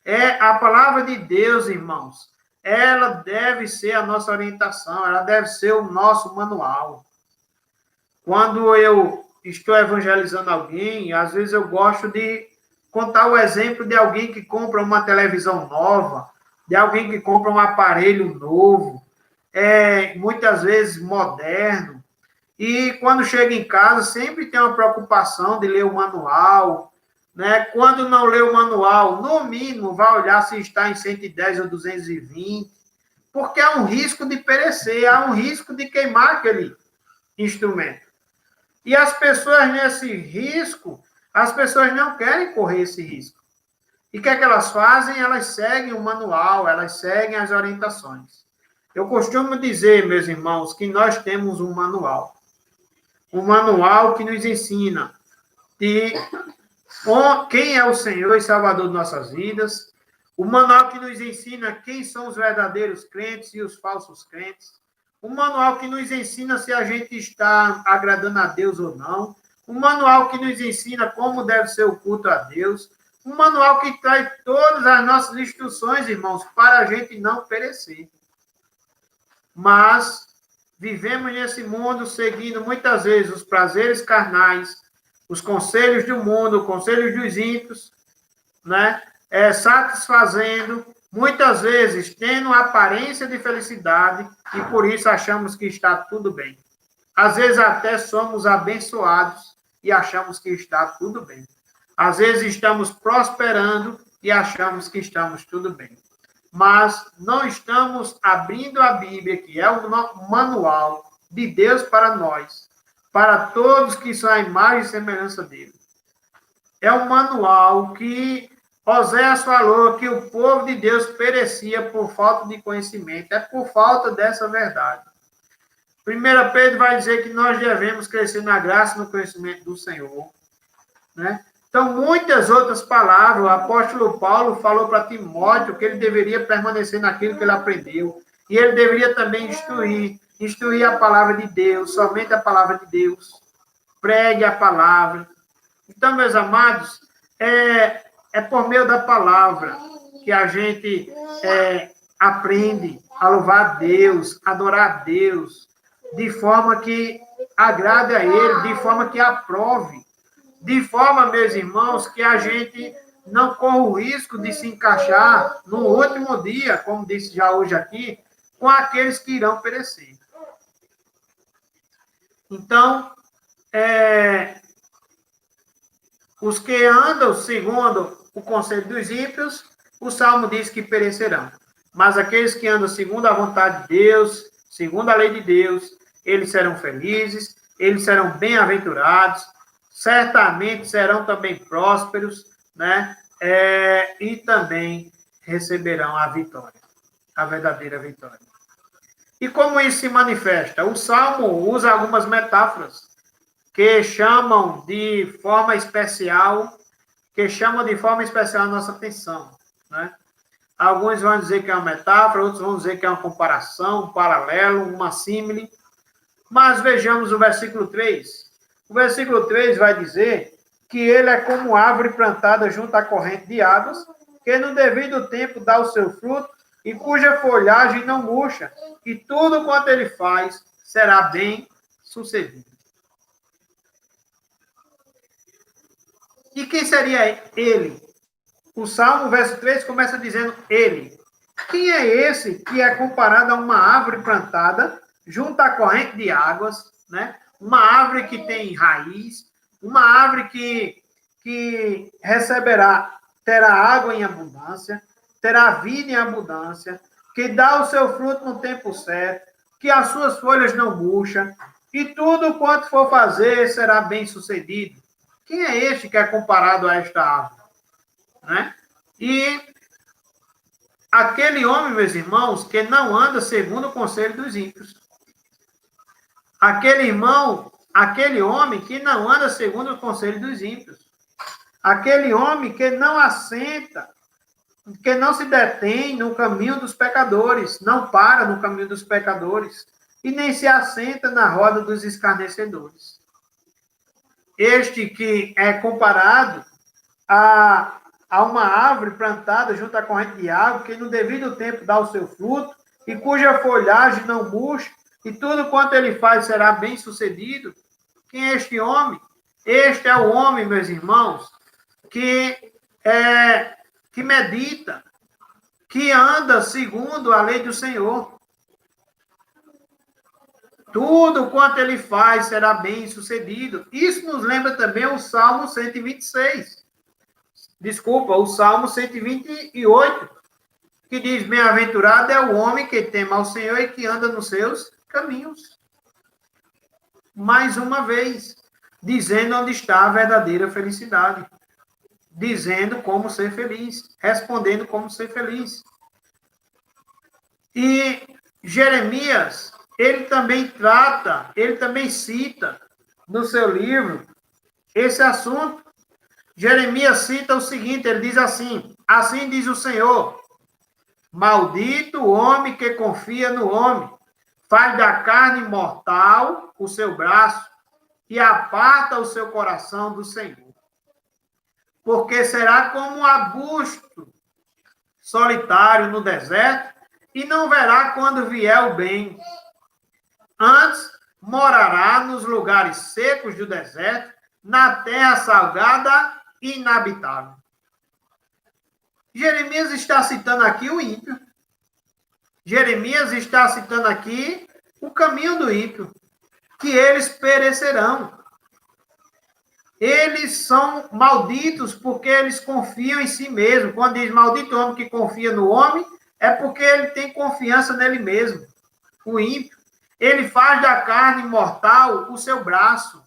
Speaker 1: É a palavra de Deus, irmãos. Ela deve ser a nossa orientação. Ela deve ser o nosso manual. Quando eu estou evangelizando alguém, às vezes eu gosto de contar o exemplo de alguém que compra uma televisão nova, de alguém que compra um aparelho novo, muitas vezes moderno, e quando chega em casa sempre tem uma preocupação de ler o manual, né? Quando não lê o manual, no mínimo vai olhar se está em 110 ou 220, porque há um risco de perecer, há um risco de queimar aquele instrumento. E as pessoas nesse risco, as pessoas não querem correr esse risco. E o que é que elas fazem? Elas seguem o manual, elas seguem as orientações. Eu costumo dizer, meus irmãos, que nós temos um manual. Um manual que nos ensina quem é o Senhor e Salvador de nossas vidas. O manual que nos ensina quem são os verdadeiros crentes e os falsos crentes. Um manual que nos ensina se a gente está agradando a Deus ou não. Um manual que nos ensina como deve ser o culto a Deus. Um manual que traz todas as nossas instruções, irmãos, para a gente não perecer. Mas vivemos nesse mundo seguindo muitas vezes os prazeres carnais, os conselhos do mundo, os conselhos dos ímpios, né? Satisfazendo, muitas vezes tendo aparência de felicidade e por isso achamos que está tudo bem. Às vezes até somos abençoados e achamos que está tudo bem. Às vezes estamos prosperando e achamos que estamos tudo bem. Mas não estamos abrindo a Bíblia, que é o manual de Deus para nós, para todos que são a imagem e semelhança dele. É um manual que Oséias falou que o povo de Deus perecia por falta de conhecimento. É por falta dessa verdade. 1 Pedro vai dizer que nós devemos crescer na graça e no conhecimento do Senhor, né? Então, muitas outras palavras, o apóstolo Paulo falou para Timóteo que ele deveria permanecer naquilo que ele aprendeu. E ele deveria também instruir a palavra de Deus, somente a palavra de Deus. pregue a palavra. Então, meus amados, é por meio da palavra que a gente aprende a louvar a Deus, adorar a Deus, de forma que agrade a Ele, de forma que aprove, de forma, meus irmãos, que a gente não corra o risco de se encaixar no último dia, como disse já hoje aqui, com aqueles que irão perecer. Então, os que andam segundo o conselho dos ímpios, o Salmo diz que perecerão. Mas aqueles que andam segundo a vontade de Deus, segundo a lei de Deus, eles serão felizes, eles serão bem-aventurados, certamente serão também prósperos, né? E também receberão a vitória, a verdadeira vitória. E como isso se manifesta? O Salmo usa algumas metáforas que chamam de forma especial a nossa atenção, né? Alguns vão dizer que é uma metáfora, outros vão dizer que é uma comparação, um paralelo, uma símile. Mas vejamos o versículo 3. O versículo 3 vai dizer que ele é como árvore plantada junto à corrente de águas, que no devido tempo dá o seu fruto e cuja folhagem não murcha, e tudo quanto ele faz será bem sucedido. E quem seria ele? O Salmo, verso 3, começa dizendo ele. Quem é esse que é comparado a uma árvore plantada junto à corrente de águas, né? Uma árvore que tem raiz, uma árvore que terá água em abundância, terá vida em abundância, que dá o seu fruto no tempo certo, que as suas folhas não murcham, e tudo quanto for fazer será bem sucedido. Quem é este que é comparado a esta árvore? Né? E aquele homem, meus irmãos, que não anda segundo o conselho dos ímpios. Aquele homem que não anda segundo o conselho dos ímpios. Aquele homem que não assenta, que não se detém no caminho dos pecadores, não para no caminho dos pecadores, e nem se assenta na roda dos escarnecedores. Este que é comparado a uma árvore plantada junto à corrente de água, que no devido tempo dá o seu fruto, e cuja folhagem não murcha, e tudo quanto ele faz será bem sucedido. Quem é este homem? Este é o homem, meus irmãos, que medita, que anda segundo a lei do Senhor. Tudo quanto ele faz será bem sucedido. Isso nos lembra também o Salmo 126. Desculpa, o Salmo 128, que diz: bem-aventurado é o homem que teme ao Senhor e que anda nos seus caminhos. Mais uma vez, dizendo onde está a verdadeira felicidade. Dizendo como ser feliz. Respondendo como ser feliz. E Jeremias, ele também cita no seu livro esse assunto. Jeremias cita o seguinte, ele diz assim: assim diz o Senhor, maldito o homem que confia no homem, faz da carne mortal o seu braço e aparta o seu coração do Senhor. Porque será como um arbusto solitário no deserto e não verá quando vier o bem. Antes, morará nos lugares secos do deserto, na terra salgada e inabitável. Jeremias está citando aqui o ímpio. Jeremias está citando aqui o caminho do ímpio, que eles perecerão. Eles são malditos porque eles confiam em si mesmo. Quando diz maldito o homem que confia no homem, é porque ele tem confiança nele mesmo. O ímpio, ele faz da carne mortal o seu braço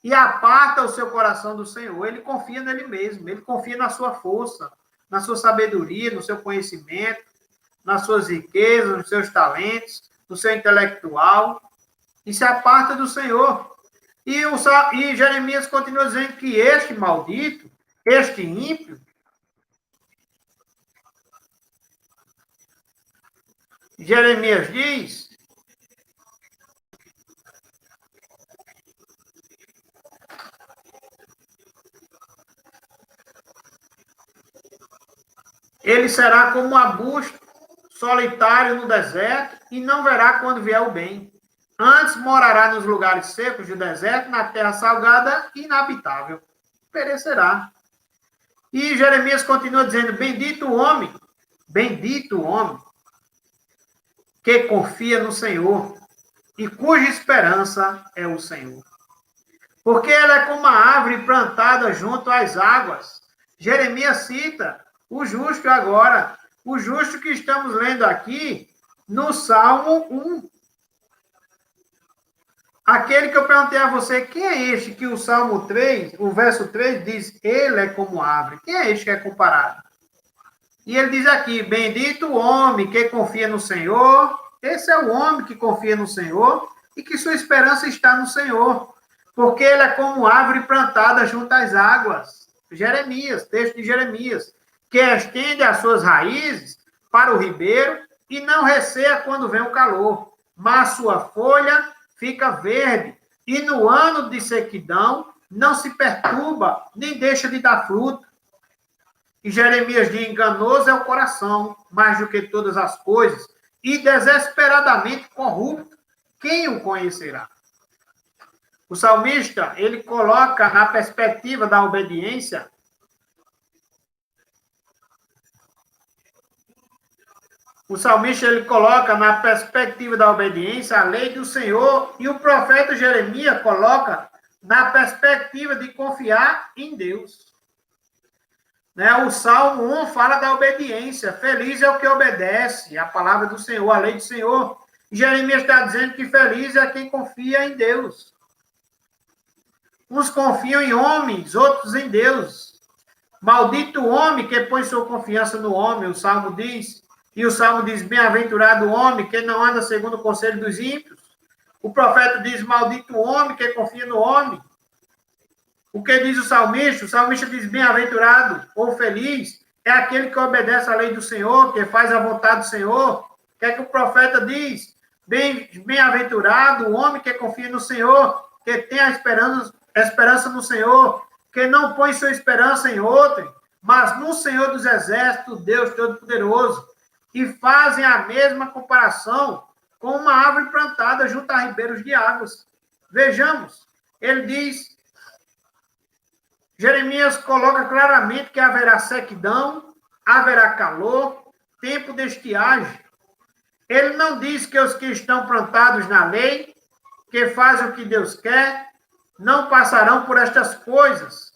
Speaker 1: e aparta o seu coração do Senhor. Ele confia nele mesmo, ele confia na sua força, na sua sabedoria, no seu conhecimento, nas suas riquezas, nos seus talentos, no seu intelectual, e se aparta do Senhor. E Jeremias continua dizendo que este maldito, este ímpio, Jeremias diz Ele será como um arbusto solitário no deserto e não verá quando vier o bem. Antes morará nos lugares secos do deserto, na terra salgada e inabitável. Perecerá. E Jeremias continua dizendo: bendito o homem que confia no Senhor e cuja esperança é o Senhor. Porque ela é como a árvore plantada junto às águas. Jeremias cita o justo agora, o justo que estamos lendo aqui no Salmo 1. Aquele que eu perguntei a você, quem é este que o Salmo 3, o verso 3 diz, ele é como árvore. Quem é este que é comparado? E ele diz aqui, bendito o homem que confia no Senhor. Esse é o homem que confia no Senhor e que sua esperança está no Senhor. Porque ele é como árvore plantada junto às águas. Jeremias, texto de Jeremias, que estende as suas raízes para o ribeiro e não receia quando vem o calor, mas sua folha fica verde, e no ano de sequidão não se perturba, nem deixa de dar fruto. E Jeremias diz, enganoso é o coração, mais do que todas as coisas, e desesperadamente corrupto, quem o conhecerá? O salmista, ele coloca na perspectiva da obediência a lei do Senhor, e o profeta Jeremias coloca na perspectiva de confiar em Deus. O Salmo 1 fala da obediência. Feliz é o que obedece a palavra do Senhor, a lei do Senhor. E Jeremias está dizendo que feliz é quem confia em Deus. Uns confiam em homens, outros em Deus. Maldito o homem que põe sua confiança no homem, o Salmo diz. E o Salmo diz, bem-aventurado o homem que não anda segundo o conselho dos ímpios. O profeta diz, maldito o homem que confia no homem. O que diz o salmista? O salmista diz, bem-aventurado ou feliz é aquele que obedece à lei do Senhor, que faz a vontade do Senhor. O que é que o profeta diz? Bem-aventurado o homem que confia no Senhor, que tem a esperança no Senhor, que não põe sua esperança em outro, mas no Senhor dos Exércitos, Deus Todo-Poderoso. E fazem a mesma comparação com uma árvore plantada junto a ribeiros de águas. Vejamos, ele diz, Jeremias coloca claramente que haverá sequidão, haverá calor, tempo de estiagem. Ele não diz que os que estão plantados na lei, que fazem o que Deus quer, não passarão por estas coisas,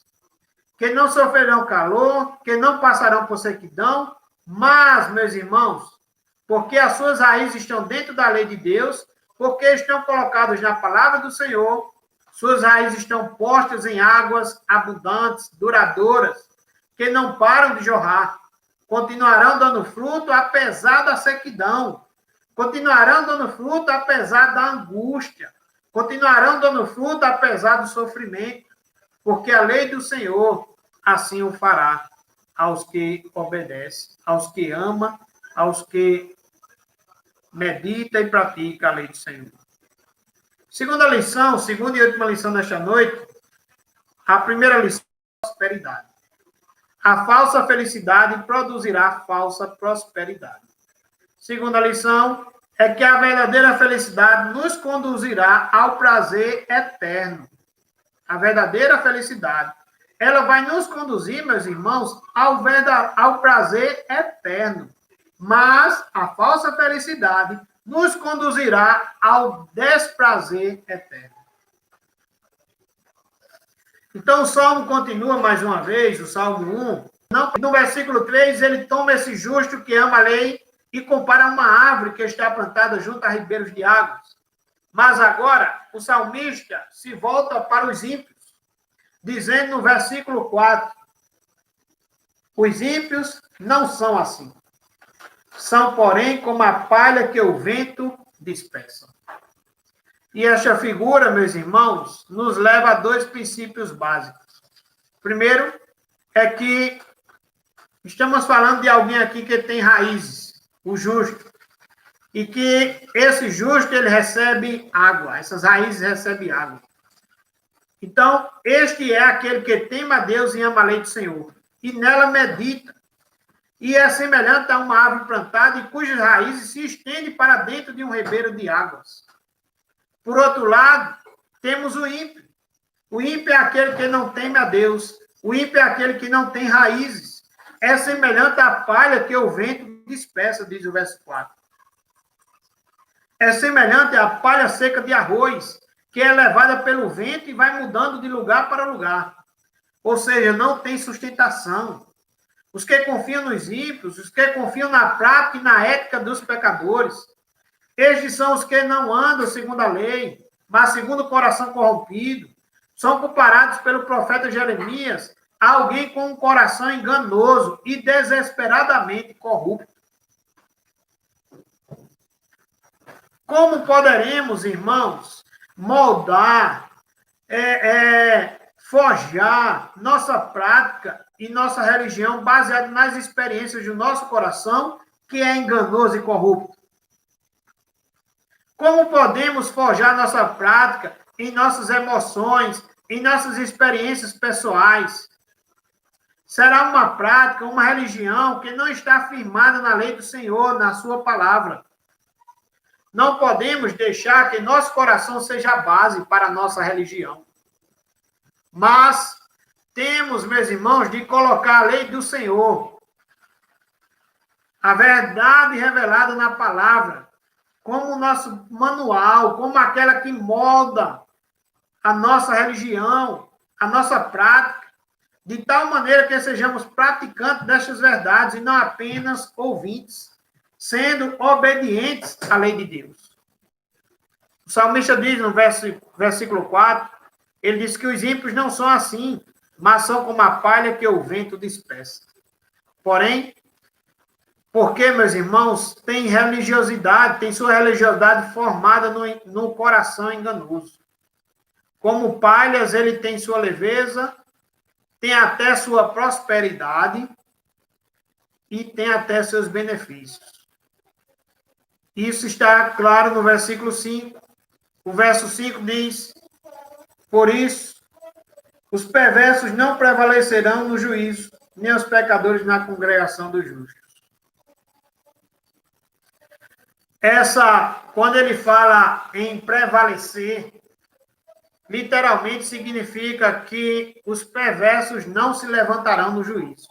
Speaker 1: que não sofrerão calor, que não passarão por sequidão, mas, meus irmãos, porque as suas raízes estão dentro da lei de Deus, porque estão colocados na palavra do Senhor, suas raízes estão postas em águas abundantes, duradouras, que não param de jorrar, continuarão dando fruto apesar da sequidão, continuarão dando fruto apesar da angústia, continuarão dando fruto apesar do sofrimento, porque a lei do Senhor assim o fará aos que obedecem, aos que ama, aos que medita e pratica a lei do Senhor. Segunda lição, segunda e última lição desta noite, a primeira lição é a prosperidade. A falsa felicidade produzirá falsa prosperidade. Segunda lição é que a verdadeira felicidade nos conduzirá ao prazer eterno. A verdadeira felicidade, ela vai nos conduzir, meus irmãos, ao prazer eterno. Mas a falsa felicidade nos conduzirá ao desprazer eterno. Então, o Salmo continua mais uma vez, o Salmo 1. No versículo 3, ele toma esse justo que ama a lei e compara uma árvore que está plantada junto a ribeiros de águas. Mas agora, o salmista se volta para os ímpios, dizendo no versículo 4, os ímpios não são assim. São, porém, como a palha que o vento dispersa. E esta figura, meus irmãos, nos leva a dois princípios básicos. Primeiro, é que estamos falando de alguém aqui que tem raízes, o justo. E que esse justo, ele recebe água, essas raízes recebem água. Então, este é aquele que teme a Deus e ama a lei do Senhor. E nela medita. e é semelhante a uma árvore plantada e cujas raízes se estendem para dentro de um ribeiro de águas. Por outro lado, temos o ímpio. O ímpio é aquele que não teme a Deus. O ímpio é aquele que não tem raízes. É semelhante à palha que o vento dispersa, diz o verso 4. É semelhante à palha seca de arroz, que é levada pelo vento e vai mudando de lugar para lugar. Ou seja, não tem sustentação. Os que confiam nos ímpios, os que confiam na prática e na ética dos pecadores, estes são os que não andam segundo a lei, mas segundo o coração corrompido. São comparados pelo profeta Jeremias a alguém com um coração enganoso e desesperadamente corrupto. Como poderemos, irmãos, moldar, forjar nossa prática e nossa religião baseada nas experiências do nosso coração, que é enganoso e corrupto? Como podemos forjar nossa prática em nossas emoções, em nossas experiências pessoais? Será uma prática, uma religião que não está firmada na lei do Senhor, na sua palavra. Não podemos deixar que nosso coração seja a base para a nossa religião. Mas temos, meus irmãos, de colocar a lei do Senhor, a verdade revelada na palavra, como o nosso manual, como aquela que molda a nossa religião, a nossa prática, de tal maneira que sejamos praticantes destas verdades e não apenas ouvintes, sendo obedientes à lei de Deus. O salmista diz no versículo 4, ele diz que os ímpios não são assim, mas são como a palha que o vento dispersa. Porém, porque, meus irmãos, tem sua religiosidade formada no coração enganoso. Como palhas, ele tem sua leveza, tem até sua prosperidade e tem até seus benefícios. Isso está claro no versículo 5. O verso 5 diz: por isso, os perversos não prevalecerão no juízo, nem os pecadores na congregação dos justos. Quando ele fala em prevalecer, literalmente significa que os perversos não se levantarão no juízo.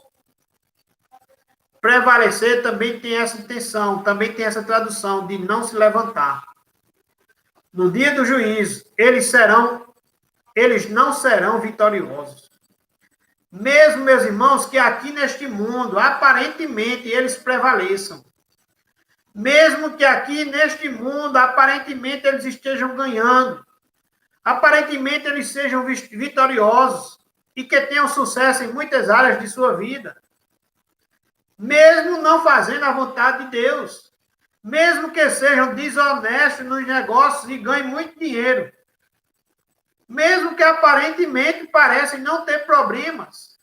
Speaker 1: Prevalecer também tem essa intenção, também tem essa tradução de não se levantar. No dia do juízo, eles não serão vitoriosos. Mesmo, meus irmãos, que aqui neste mundo, aparentemente, eles prevaleçam. Mesmo que aqui neste mundo, aparentemente, eles estejam ganhando. Aparentemente, eles sejam vitoriosos e que tenham sucesso em muitas áreas de sua vida. Mesmo não fazendo a vontade de Deus. Mesmo que sejam desonestos nos negócios e ganhem muito dinheiro. Mesmo que aparentemente parecem não ter problemas.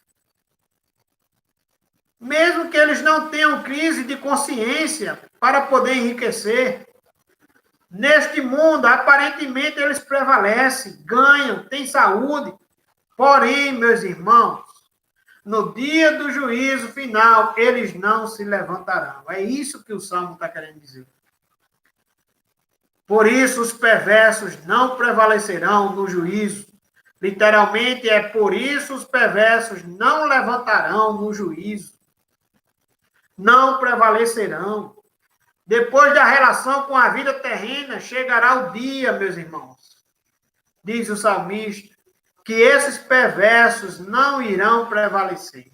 Speaker 1: Mesmo que eles não tenham crise de consciência para poder enriquecer. Neste mundo, aparentemente eles prevalecem, ganham, têm saúde. Porém, meus irmãos, no dia do juízo final, eles não se levantarão. É isso que o Salmo está querendo dizer. Por isso, os perversos não prevalecerão no juízo. Literalmente, é por isso os perversos não levantarão no juízo. Não prevalecerão. Depois da relação com a vida terrena, chegará o dia, meus irmãos, diz o salmista, que esses perversos não irão prevalecer.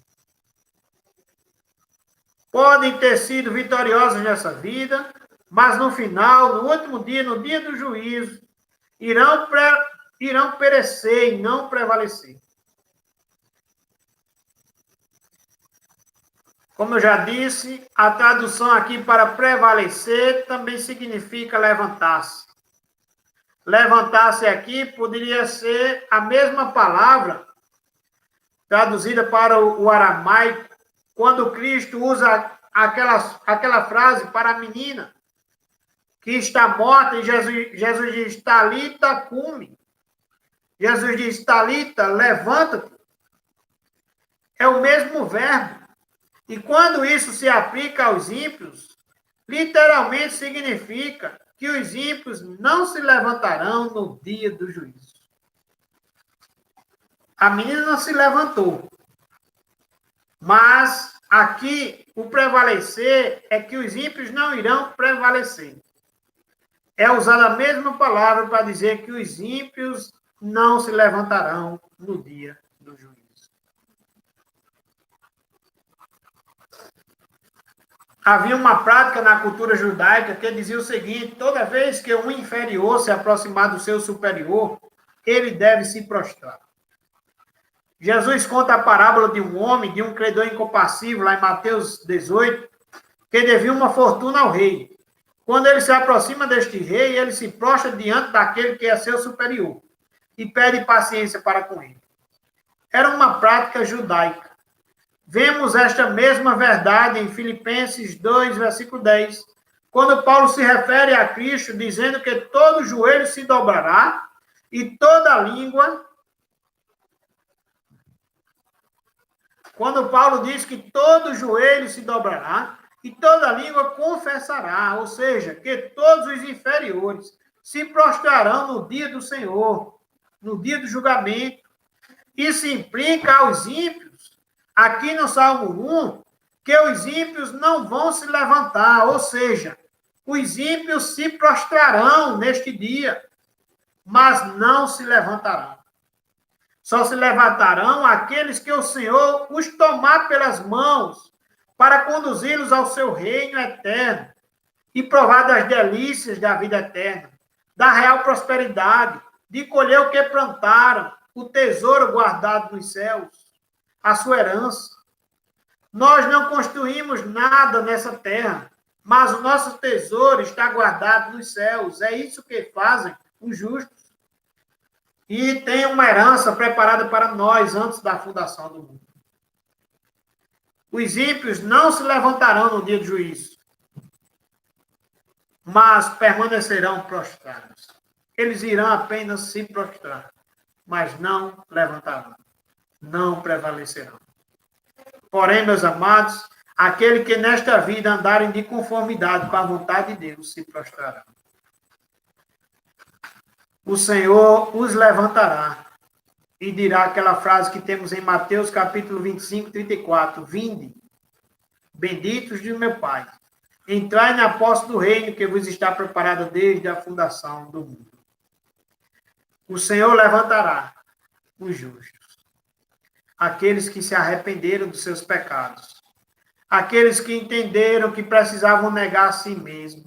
Speaker 1: Podem ter sido vitoriosos nessa vida, mas no final, no último dia, no dia do juízo, irão perecer e não prevalecer. Como eu já disse, a tradução aqui para prevalecer também significa levantar-se. Levantar-se aqui poderia ser a mesma palavra traduzida para o aramaico, quando Cristo usa aquela frase para a menina que está morta e Jesus diz, Talita, cume. Jesus diz, Talita, levanta-te. É o mesmo verbo. E quando isso se aplica aos ímpios, literalmente significa que os ímpios não se levantarão no dia do juízo. A menina não se levantou. Mas aqui o prevalecer é que os ímpios não irão prevalecer. É usada a mesma palavra para dizer que os ímpios não se levantarão no dia do juízo. Havia uma prática na cultura judaica que dizia o seguinte: toda vez que um inferior se aproximar do seu superior, ele deve se prostrar. Jesus conta a parábola de um homem, de um credor incompassível, lá em Mateus 18, que devia uma fortuna ao rei. Quando ele se aproxima deste rei, ele se prostra diante daquele que é seu superior e pede paciência para com ele. Era uma prática judaica. Vemos esta mesma verdade em Filipenses 2, versículo 10, quando Paulo se refere a Cristo, dizendo que todo joelho se dobrará e toda língua... Quando Paulo diz que todo joelho se dobrará e toda língua confessará, ou seja, que todos os inferiores se prostrarão no dia do Senhor, no dia do julgamento. Isso implica aos ímpios, aqui no Salmo 1, que os ímpios não vão se levantar, ou seja, os ímpios se prostrarão neste dia, mas não se levantarão. Só se levantarão aqueles que o Senhor os tomar pelas mãos para conduzi-los ao seu reino eterno e provar das delícias da vida eterna, da real prosperidade, de colher o que plantaram, o tesouro guardado nos céus, a sua herança. Nós não construímos nada nessa terra, mas o nosso tesouro está guardado nos céus. É isso que fazem os justos. E tem uma herança preparada para nós antes da fundação do mundo. Os ímpios não se levantarão no dia do juízo, mas permanecerão prostrados. Eles irão apenas se prostrar, mas não levantarão, não prevalecerão. Porém, meus amados, aquele que nesta vida andarem de conformidade com a vontade de Deus se prostrará. O Senhor os levantará e dirá aquela frase que temos em Mateus capítulo 25, 34. Vinde, benditos de meu Pai, entrai na posse do reino que vos está preparado desde a fundação do mundo. O Senhor levantará os justos, aqueles que se arrependeram dos seus pecados, aqueles que entenderam que precisavam negar a si mesmo,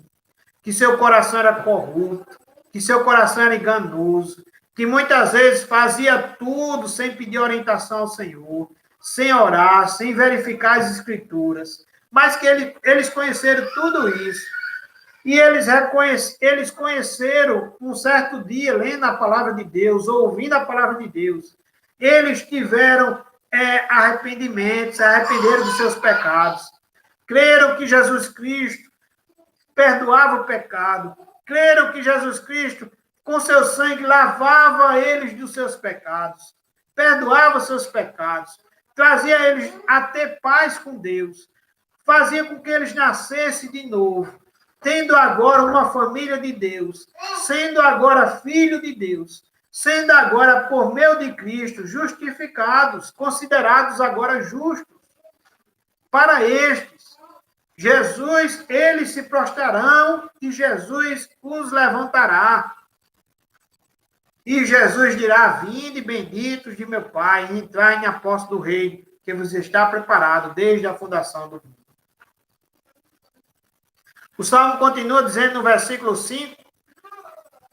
Speaker 1: que seu coração era corrupto, que seu coração era enganoso, que muitas vezes fazia tudo sem pedir orientação ao Senhor, sem orar, sem verificar as Escrituras, mas que eles conheceram tudo isso. E eles conheceram um certo dia, lendo a palavra de Deus, ouvindo a palavra de Deus. Eles tiveram arrependimento, se arrependeram dos seus pecados. Creram que Jesus Cristo perdoava o pecado. Creram que Jesus Cristo, com seu sangue, lavava eles dos seus pecados, perdoava os seus pecados, trazia eles a ter paz com Deus, fazia com que eles nascessem de novo, tendo agora uma família de Deus, sendo agora filho de Deus, sendo agora, por meio de Cristo, justificados, considerados agora justos. Para estes, Jesus, eles se prostrarão e Jesus os levantará. E Jesus dirá: vinde, benditos de meu Pai, e entrai na posse do reino que vos está preparado desde a fundação do mundo. O Salmo continua dizendo no versículo 5,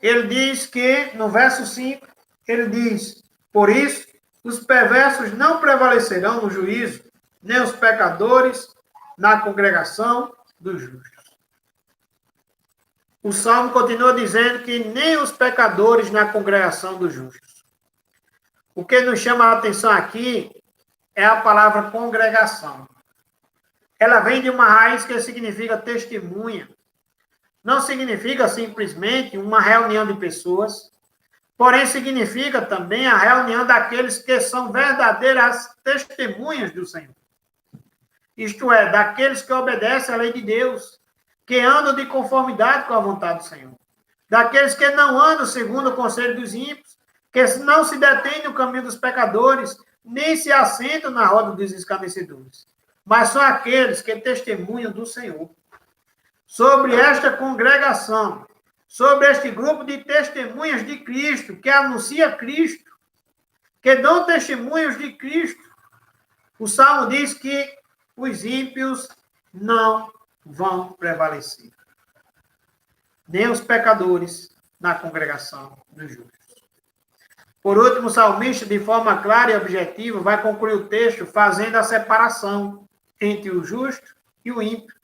Speaker 1: ele diz que, no verso 5, ele diz: por isso, os perversos não prevalecerão no juízo, nem os pecadores na congregação dos justos. O Salmo continua dizendo que nem os pecadores na congregação dos justos. O que nos chama a atenção aqui é a palavra congregação. Ela vem de uma raiz que significa testemunha. Não significa simplesmente uma reunião de pessoas, porém significa também a reunião daqueles que são verdadeiras testemunhas do Senhor. isto é, daqueles que obedecem à lei de Deus, que andam de conformidade com a vontade do Senhor, daqueles que não andam segundo o conselho dos ímpios, que não se detêm no caminho dos pecadores, nem se assentam na roda dos escarnecedores, mas são aqueles que testemunham do Senhor. Sobre esta congregação, sobre este grupo de testemunhas de Cristo, que anuncia Cristo, que dão testemunhos de Cristo, o Salmo diz que os ímpios não vão prevalecer, nem os pecadores na congregação dos justos. Por último, o salmista, de forma clara e objetiva, vai concluir o texto fazendo a separação entre o justo e o ímpio,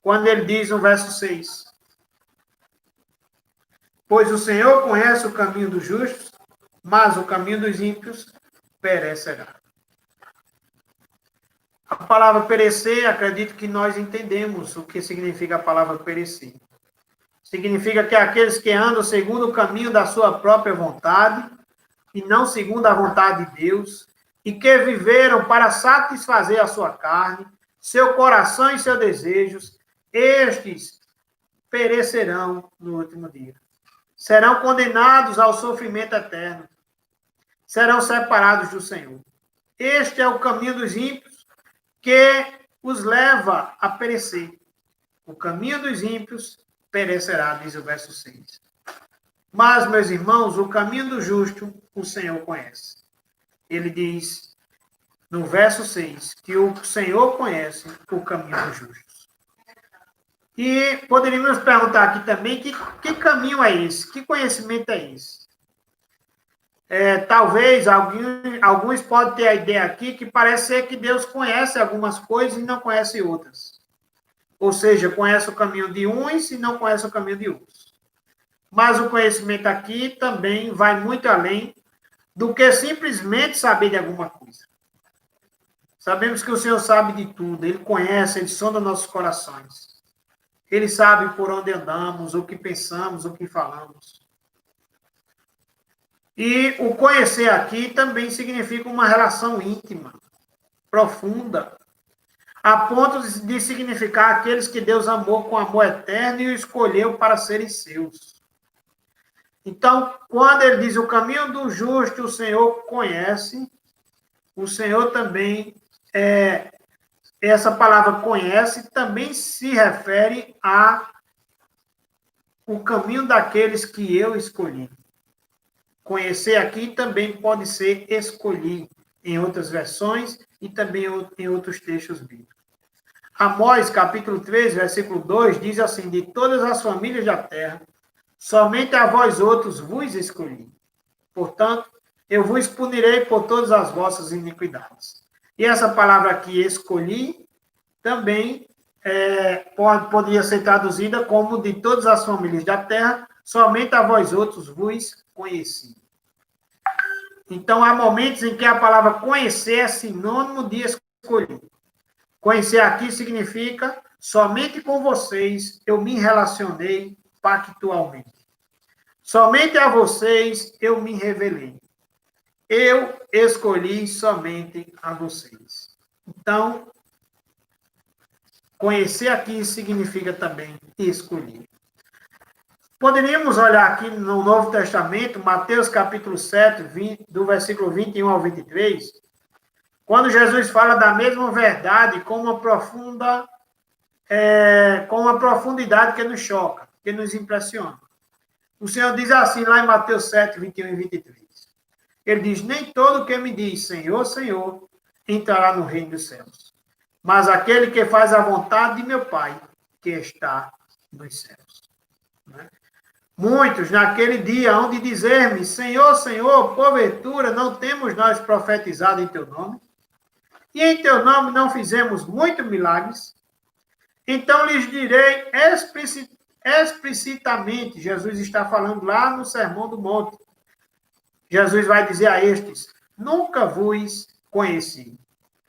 Speaker 1: quando ele diz no verso 6: pois o Senhor conhece o caminho dos justos, mas o caminho dos ímpios perecerá. A palavra perecer, acredito que nós entendemos o que significa a palavra perecer. Significa que aqueles que andam segundo o caminho da sua própria vontade, e não segundo a vontade de Deus, e que viveram para satisfazer a sua carne, seu coração e seus desejos, estes perecerão no último dia. Serão condenados ao sofrimento eterno. Serão separados do Senhor. Este é o caminho dos ímpios que os leva a perecer. O caminho dos ímpios perecerá, diz o verso 6. Mas, meus irmãos, o caminho do justo o Senhor conhece. Ele diz no verso 6 que o Senhor conhece o caminho dos justos. E poderíamos perguntar aqui também que caminho é esse? Que conhecimento é esse? Talvez alguns podem ter a ideia aqui que parece ser que Deus conhece algumas coisas e não conhece outras. Ou seja, conhece o caminho de uns e não conhece o caminho de outros. Mas o conhecimento aqui também vai muito além do que simplesmente saber de alguma coisa. Sabemos que o Senhor sabe de tudo, Ele conhece, Ele sonda nossos corações. Ele sabe por onde andamos, o que pensamos, o que falamos. E o conhecer aqui também significa uma relação íntima, profunda, a ponto de significar aqueles que Deus amou com amor eterno e o escolheu para serem seus. Então, quando ele diz o caminho do justo, o Senhor conhece, o Senhor também, essa palavra conhece, também se refere a o caminho daqueles que eu escolhi. Conhecer aqui também pode ser escolher, em outras versões e também em outros textos bíblicos. Amós, capítulo 3, versículo 2, diz assim: de todas as famílias da terra, somente a vós outros vos escolhi. Portanto, eu vos punirei por todas as vossas iniquidades. E essa palavra aqui, escolhi, também poderia ser traduzida como de todas as famílias da terra, somente a vós outros vos conheci. Então, há momentos em que a palavra conhecer é sinônimo de escolher. Conhecer aqui significa somente com vocês eu me relacionei pactualmente. Somente a vocês eu me revelei. Eu escolhi somente a vocês. Então, conhecer aqui significa também escolher. Poderíamos olhar aqui no Novo Testamento, Mateus capítulo 7, do versículo 21 ao 23, quando Jesus fala da mesma verdade com uma profundidade que nos choca, que nos impressiona. O Senhor diz assim, lá em Mateus 7, 21 e 23. Ele diz, nem todo que me diz, Senhor, Senhor, entrará no reino dos céus, mas aquele que faz a vontade de meu Pai, que está nos céus. Né? Muitos, naquele dia, hão de dizer-me, Senhor, Senhor, porventura não temos nós profetizado em teu nome? E em teu nome não fizemos muitos milagres? Então lhes direi explicitamente, Jesus está falando lá no Sermão do Monte. Jesus vai dizer a estes, nunca vos conheci.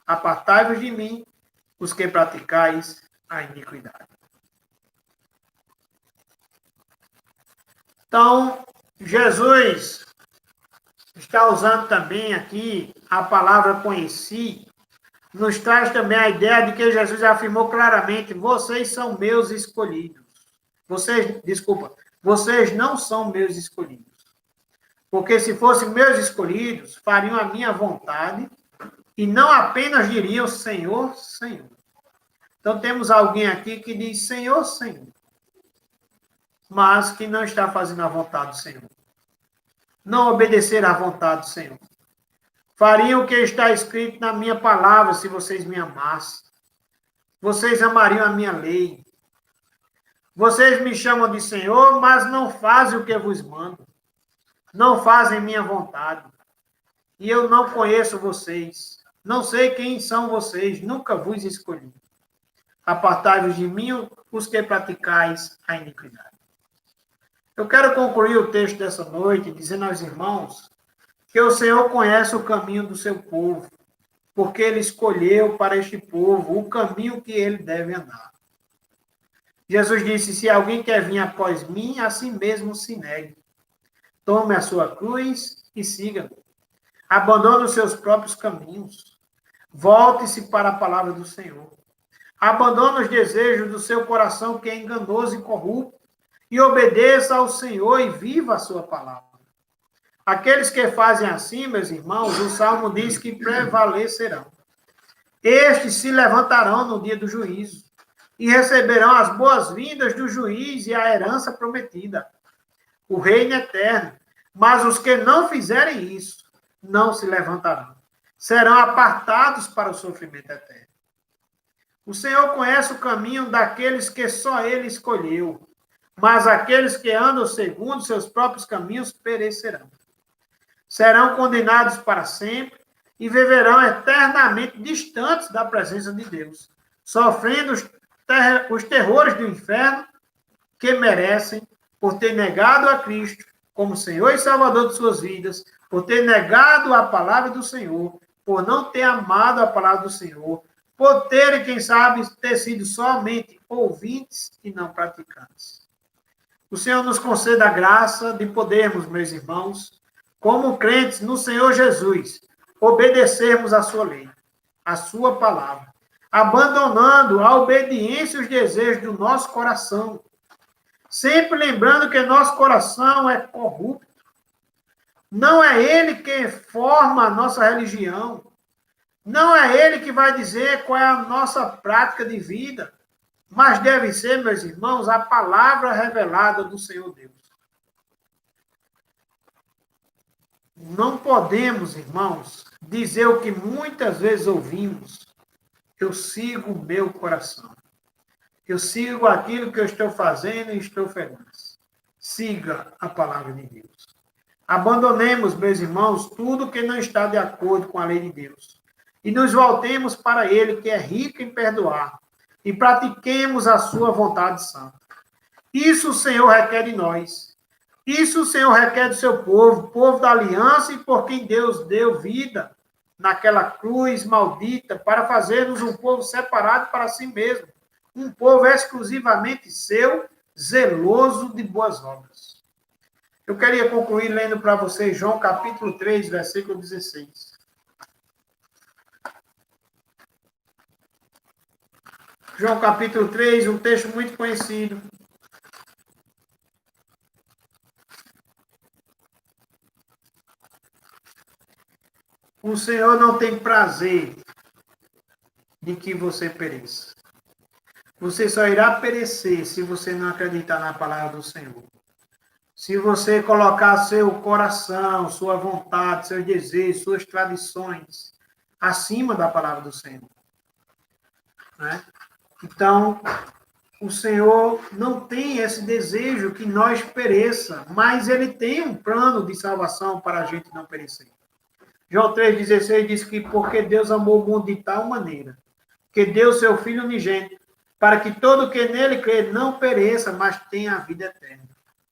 Speaker 1: Apartai-vos de mim, os que praticais a iniquidade. Então, Jesus está usando também aqui a palavra conheci nos traz também a ideia de que Jesus afirmou claramente: vocês são meus escolhidos. Vocês não são meus escolhidos. Porque se fossem meus escolhidos, fariam a minha vontade e não apenas diriam Senhor, Senhor. Então temos alguém aqui que diz Senhor, Senhor, mas que não está fazendo a vontade do Senhor. Não obedecer à vontade do Senhor. Fariam o que está escrito na minha palavra se vocês me amassem. Vocês amariam a minha lei. Vocês me chamam de Senhor, mas não fazem o que eu vos mando. Não fazem minha vontade. E eu não conheço vocês. Não sei quem são vocês. Nunca vos escolhi. Apartai-vos de mim, os que praticais a iniquidade. Eu quero concluir o texto dessa noite dizendo aos irmãos que o Senhor conhece o caminho do seu povo, porque ele escolheu para este povo o caminho que ele deve andar. Jesus disse: se alguém quer vir após mim, a si mesmo se negue. Tome a sua cruz e siga-me. Abandone os seus próprios caminhos. Volte-se para a palavra do Senhor. Abandone os desejos do seu coração, que é enganoso e corrupto, e obedeça ao Senhor e viva a sua palavra. Aqueles que fazem assim, meus irmãos, o Salmo diz que prevalecerão. Estes se levantarão no dia do juízo e receberão as boas-vindas do juiz e a herança prometida, o reino eterno. Mas os que não fizerem isso, não se levantarão. Serão apartados para o sofrimento eterno. O Senhor conhece o caminho daqueles que só ele escolheu, mas aqueles que andam segundo seus próprios caminhos perecerão. Serão condenados para sempre e viverão eternamente distantes da presença de Deus, sofrendo os terrores do inferno que merecem por ter negado a Cristo como Senhor e Salvador de suas vidas, por ter negado a palavra do Senhor, por não ter amado a palavra do Senhor, por terem, quem sabe, ter sido somente ouvintes e não praticantes. O Senhor nos conceda a graça de podermos, meus irmãos, como crentes no Senhor Jesus, obedecermos a sua lei, a sua palavra, abandonando a obediência e os desejos do nosso coração, sempre lembrando que nosso coração é corrupto. Não é ele que forma a nossa religião. Não é ele que vai dizer qual é a nossa prática de vida, mas deve ser, meus irmãos, a palavra revelada do Senhor Deus. Não podemos, irmãos, dizer o que muitas vezes ouvimos: eu sigo o meu coração. Eu sigo aquilo que eu estou fazendo e estou feliz. Siga a palavra de Deus. Abandonemos, meus irmãos, tudo que não está de acordo com a lei de Deus. E nos voltemos para ele, que é rico em perdoar. E pratiquemos a sua vontade santa. Isso o Senhor requer de nós. Isso o Senhor requer do seu povo, povo da aliança, e por quem Deus deu vida naquela cruz maldita, para fazermos um povo separado para si mesmo. Um povo exclusivamente seu, zeloso de boas obras. Eu queria concluir lendo para vocês João capítulo 3, versículo 16. João capítulo 3, um texto muito conhecido. O Senhor não tem prazer de que você pereça. Você só irá perecer se você não acreditar na palavra do Senhor. Se você colocar seu coração, sua vontade, seus desejos, suas tradições acima da palavra do Senhor. Né? Então, o Senhor não tem esse desejo que nós pereça, mas ele tem um plano de salvação para a gente não perecer. João 3,16 diz que porque Deus amou o mundo de tal maneira que deu seu Filho unigênito, para que todo que nele crê não pereça, mas tenha a vida eterna.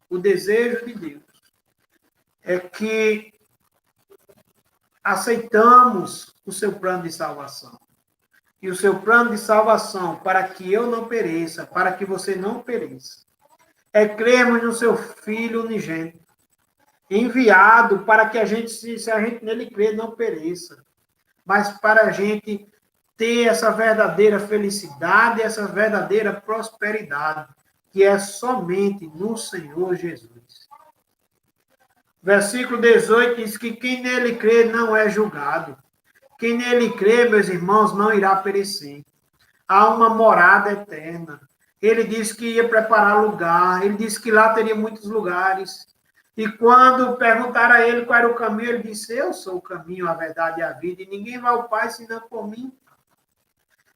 Speaker 1: O desejo de Deus é que aceitamos o seu plano de salvação. E o seu plano de salvação, para que eu não pereça, para que você não pereça, é crermos no seu Filho unigênito, enviado para que a gente, se a gente nele crer, não pereça, mas para a gente ter essa verdadeira felicidade, essa verdadeira prosperidade, que é somente no Senhor Jesus. Versículo 18 diz que quem nele crê não é julgado. Quem nele crê, meus irmãos, não irá perecer. Há uma morada eterna. Ele disse que ia preparar lugar, ele disse que lá teria muitos lugares. E quando perguntaram a ele qual era o caminho, ele disse: eu sou o caminho, a verdade e a vida, e ninguém vai ao Pai senão por mim.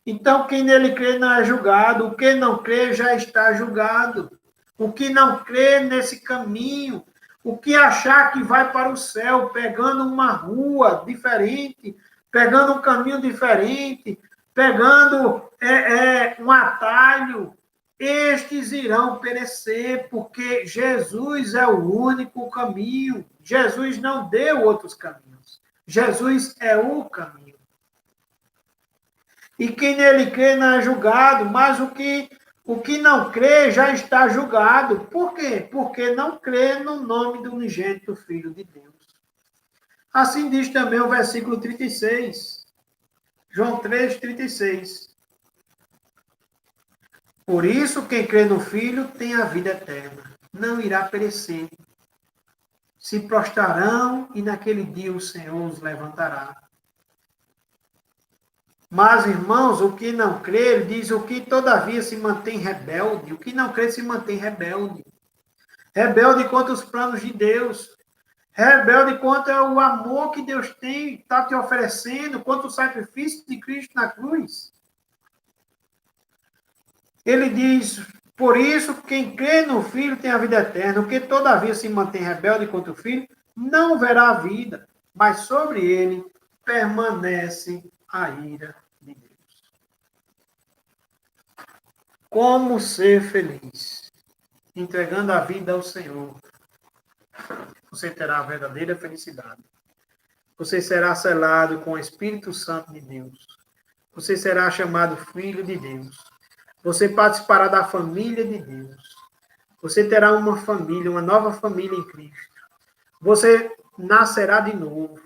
Speaker 1: Então, quem nele crê não é julgado, o que não crê já está julgado. O que não crê nesse caminho, o que achar que vai para o céu, pegando uma rua diferente, pegando um caminho diferente, pegando um atalho, estes irão perecer, porque Jesus é o único caminho. Jesus não deu outros caminhos. Jesus é o caminho. E quem nele crê não é julgado, mas o que não crê já está julgado. Por quê? Porque não crê no nome do unigênito Filho de Deus. Assim diz também o versículo 36. João 3:36. Por isso, quem crê no Filho tem a vida eterna, não irá perecer. Se prostrarão e naquele dia o Senhor os levantará. Mas, irmãos, o que não crê, ele diz, o que todavia se mantém rebelde, o que não crê se mantém rebelde. Rebelde contra os planos de Deus. Rebelde contra o amor que Deus está te oferecendo, contra o sacrifício de Cristo na cruz. Ele diz, por isso, quem crê no Filho tem a vida eterna, o que todavia se mantém rebelde contra o Filho, não verá a vida, mas sobre ele permanece a ira de Deus. Como ser feliz? Entregando a vida ao Senhor, você terá a verdadeira felicidade. Você será selado com o Espírito Santo de Deus. Você será chamado filho de Deus. Você participará da família de Deus. Você terá uma família, uma nova família em Cristo. Você nascerá de novo.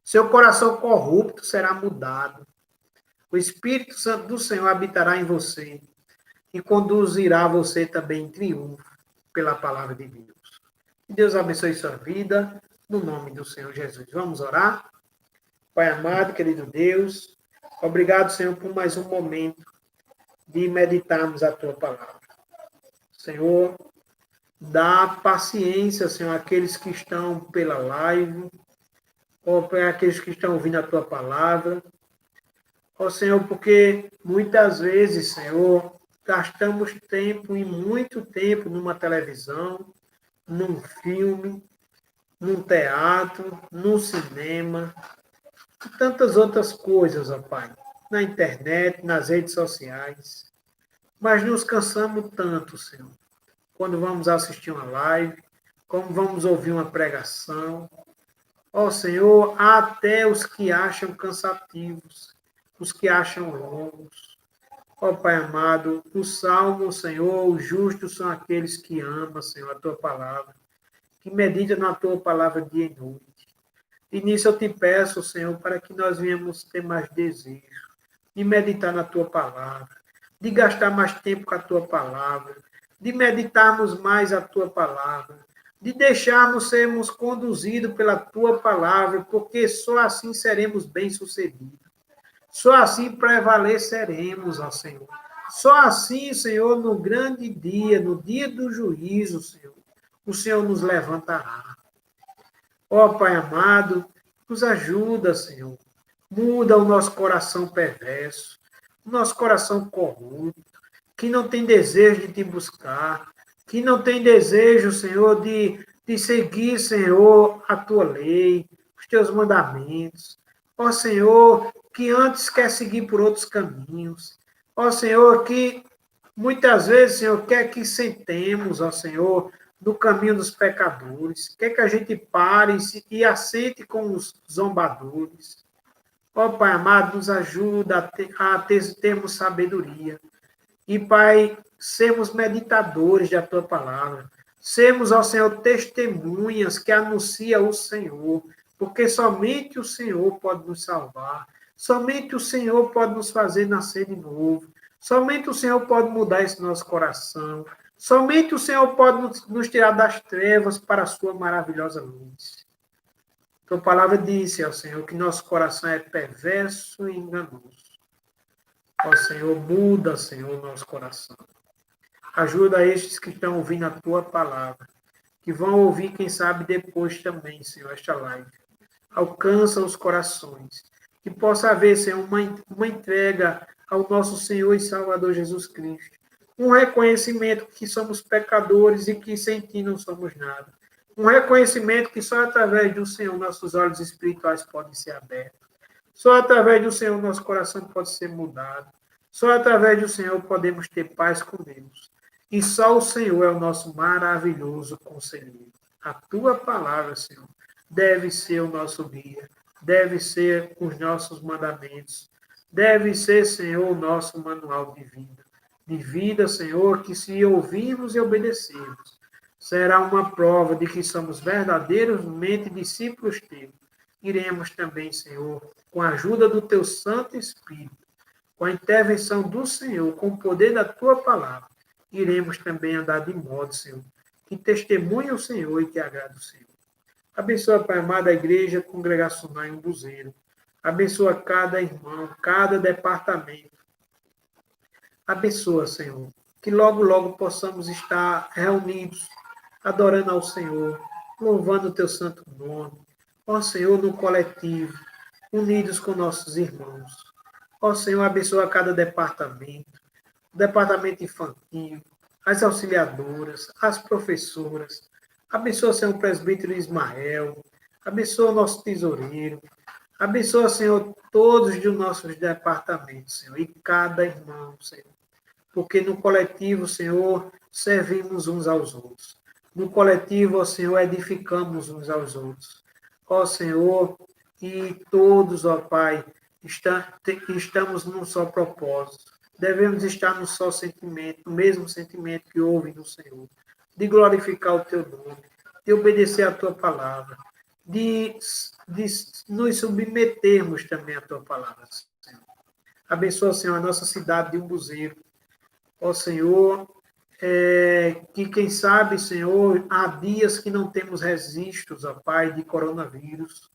Speaker 1: Seu coração corrupto será mudado. O Espírito Santo do Senhor habitará em você e conduzirá você também em triunfo pela palavra de Deus. Que Deus abençoe sua vida, no nome do Senhor Jesus. Vamos orar? Pai amado, querido Deus, obrigado, Senhor, por mais um momento de meditarmos a tua palavra. Senhor, dá paciência, Senhor, àqueles que estão pela live, ou para aqueles que estão ouvindo a tua palavra. Ó Senhor, porque muitas vezes, Senhor, gastamos tempo e muito tempo numa televisão, num filme, num teatro, num cinema, e tantas outras coisas, ó Pai, na internet, nas redes sociais. Mas nos cansamos tanto, Senhor, quando vamos assistir uma live, como vamos ouvir uma pregação. Ó Senhor, há até os que acham cansativos, os que acham longos. Ó Pai amado, o salmo, Senhor, os justos são aqueles que amam, Senhor, a tua palavra, que meditam na tua palavra dia e noite. E nisso eu te peço, Senhor, para que nós venhamos ter mais desejo de meditar na tua palavra, de gastar mais tempo com a tua palavra, de meditarmos mais a tua palavra, de deixarmos sermos conduzidos pela tua palavra, porque só assim seremos bem-sucedidos. Só assim prevaleceremos, ó Senhor. Só assim, Senhor, no grande dia, no dia do juízo, Senhor, o Senhor nos levantará. Ó Pai amado, nos ajuda, Senhor. Muda o nosso coração perverso, o nosso coração corrupto, que não tem desejo de te buscar, que não tem desejo, Senhor, de seguir, Senhor, a tua lei, os teus mandamentos. Ó Senhor, que antes quer seguir por outros caminhos. Ó Senhor, que muitas vezes, Senhor, quer que sentemos, ó Senhor, no caminho dos pecadores. Quer que a gente pare e assente com os zombadores. Ó Pai amado, nos ajuda a termos sabedoria. E, Pai, sermos meditadores da tua palavra. Sermos, ó Senhor, testemunhas que anunciam o Senhor. Porque somente o Senhor pode nos salvar.
Speaker 2: Somente o Senhor pode nos fazer nascer de novo. Somente o Senhor pode mudar esse nosso coração. Somente o Senhor pode nos tirar das trevas para a sua maravilhosa luz. Tua palavra disse ao Senhor que nosso coração é perverso e enganoso. Ó Senhor, muda, Senhor, o nosso coração. Ajuda estes que estão ouvindo a tua palavra, que vão ouvir, quem sabe, depois também, Senhor, esta live. Alcança os corações. Que possa haver, Senhor, uma entrega ao nosso Senhor e Salvador Jesus Cristo. Um reconhecimento que somos pecadores e que sem ti não somos nada. Um reconhecimento que só através do Senhor nossos olhos espirituais podem ser abertos. Só através do Senhor nosso coração pode ser mudado. Só através do Senhor podemos ter paz com Deus. E só o Senhor é o nosso maravilhoso conselheiro. A tua palavra, Senhor, deve ser o nosso guia, deve ser os nossos mandamentos, deve ser, Senhor, o nosso manual de vida. De vida, Senhor, que se ouvirmos e obedecermos, será uma prova de que somos verdadeiramente discípulos teus. Iremos também, Senhor, com a ajuda do teu Santo Espírito, com a intervenção do Senhor, com o poder da tua palavra, iremos também andar de modo, Senhor, que testemunhe o Senhor e que agrade o Senhor. Abençoa, Pai amado, a igreja congregacional em Umbuzeiro. Abençoa cada irmão, cada departamento. Abençoa, Senhor, que logo, logo possamos estar reunidos, adorando ao Senhor, louvando o teu santo nome. Ó Senhor, no coletivo, unidos com nossos irmãos. Ó Senhor, abençoa cada departamento, o departamento infantil, as auxiliadoras, as professoras. Abençoa, Senhor, o presbítero Ismael. Abençoa o nosso tesoureiro. Abençoa, Senhor, todos os nossos departamentos, Senhor, e cada irmão, Senhor. Porque no coletivo, Senhor, servimos uns aos outros. No coletivo, ó Senhor, edificamos uns aos outros. Ó Senhor, e todos, ó Pai, estamos num só propósito. Devemos estar no só sentimento, no mesmo sentimento que houve no Senhor, de glorificar o teu nome, de obedecer a tua palavra, de nos submetermos também à tua palavra, Senhor. Abençoa, Senhor, a nossa cidade de Umbuzeiro. Ó Senhor, que quem sabe, Senhor, há dias que não temos registros, ó Pai, de coronavírus.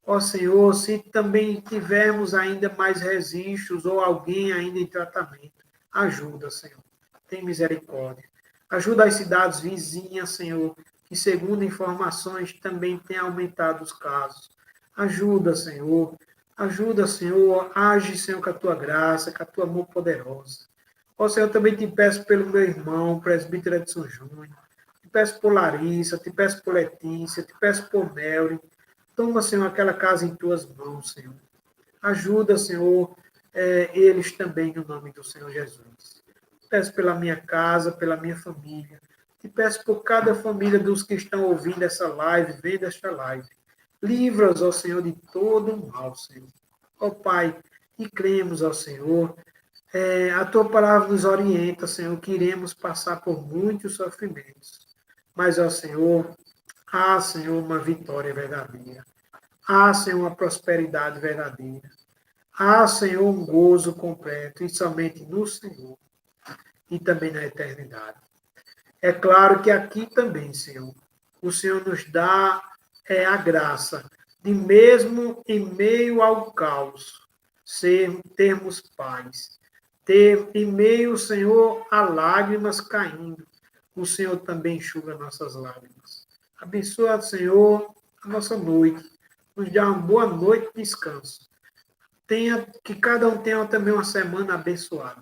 Speaker 2: Ó Senhor, se também tivermos ainda mais registros ou alguém ainda em tratamento, ajuda, Senhor. Tem misericórdia. Ajuda as cidades vizinhas, Senhor, que segundo informações também tem aumentado os casos. Ajuda, Senhor. Ajuda, Senhor. Age, Senhor, com a tua graça, com a tua mão poderosa. Ó Senhor, também te peço pelo meu irmão, o presbítero Edson Júnior. Te peço por Larissa, te peço por Letícia, te peço por Melry. Toma, Senhor, aquela casa em tuas mãos, Senhor. Ajuda, Senhor, eles também, no nome do Senhor Jesus. Te peço pela minha casa, pela minha família. Te peço por cada família dos que estão ouvindo essa live, vendo esta live. Livra-os, ó Senhor, de todo o mal, Senhor. Ó Pai, e cremos, ó Senhor, a tua palavra nos orienta, Senhor, que iremos passar por muitos sofrimentos. Mas, ó Senhor, há, Senhor, uma vitória verdadeira. Há, Senhor, uma prosperidade verdadeira. Há, Senhor, um gozo completo, e somente no Senhor, e também na eternidade. É claro que aqui também, Senhor, o Senhor nos dá a graça de mesmo em meio ao caos, termos paz. Ter em meio, Senhor, a lágrimas caindo, o Senhor também enxuga nossas lágrimas. Abençoa, Senhor, a nossa noite. Nos dá uma boa noite de descanso. Que cada um tenha também uma semana abençoada.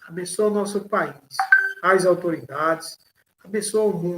Speaker 2: Abençoa o nosso país, as autoridades, abençoa o mundo.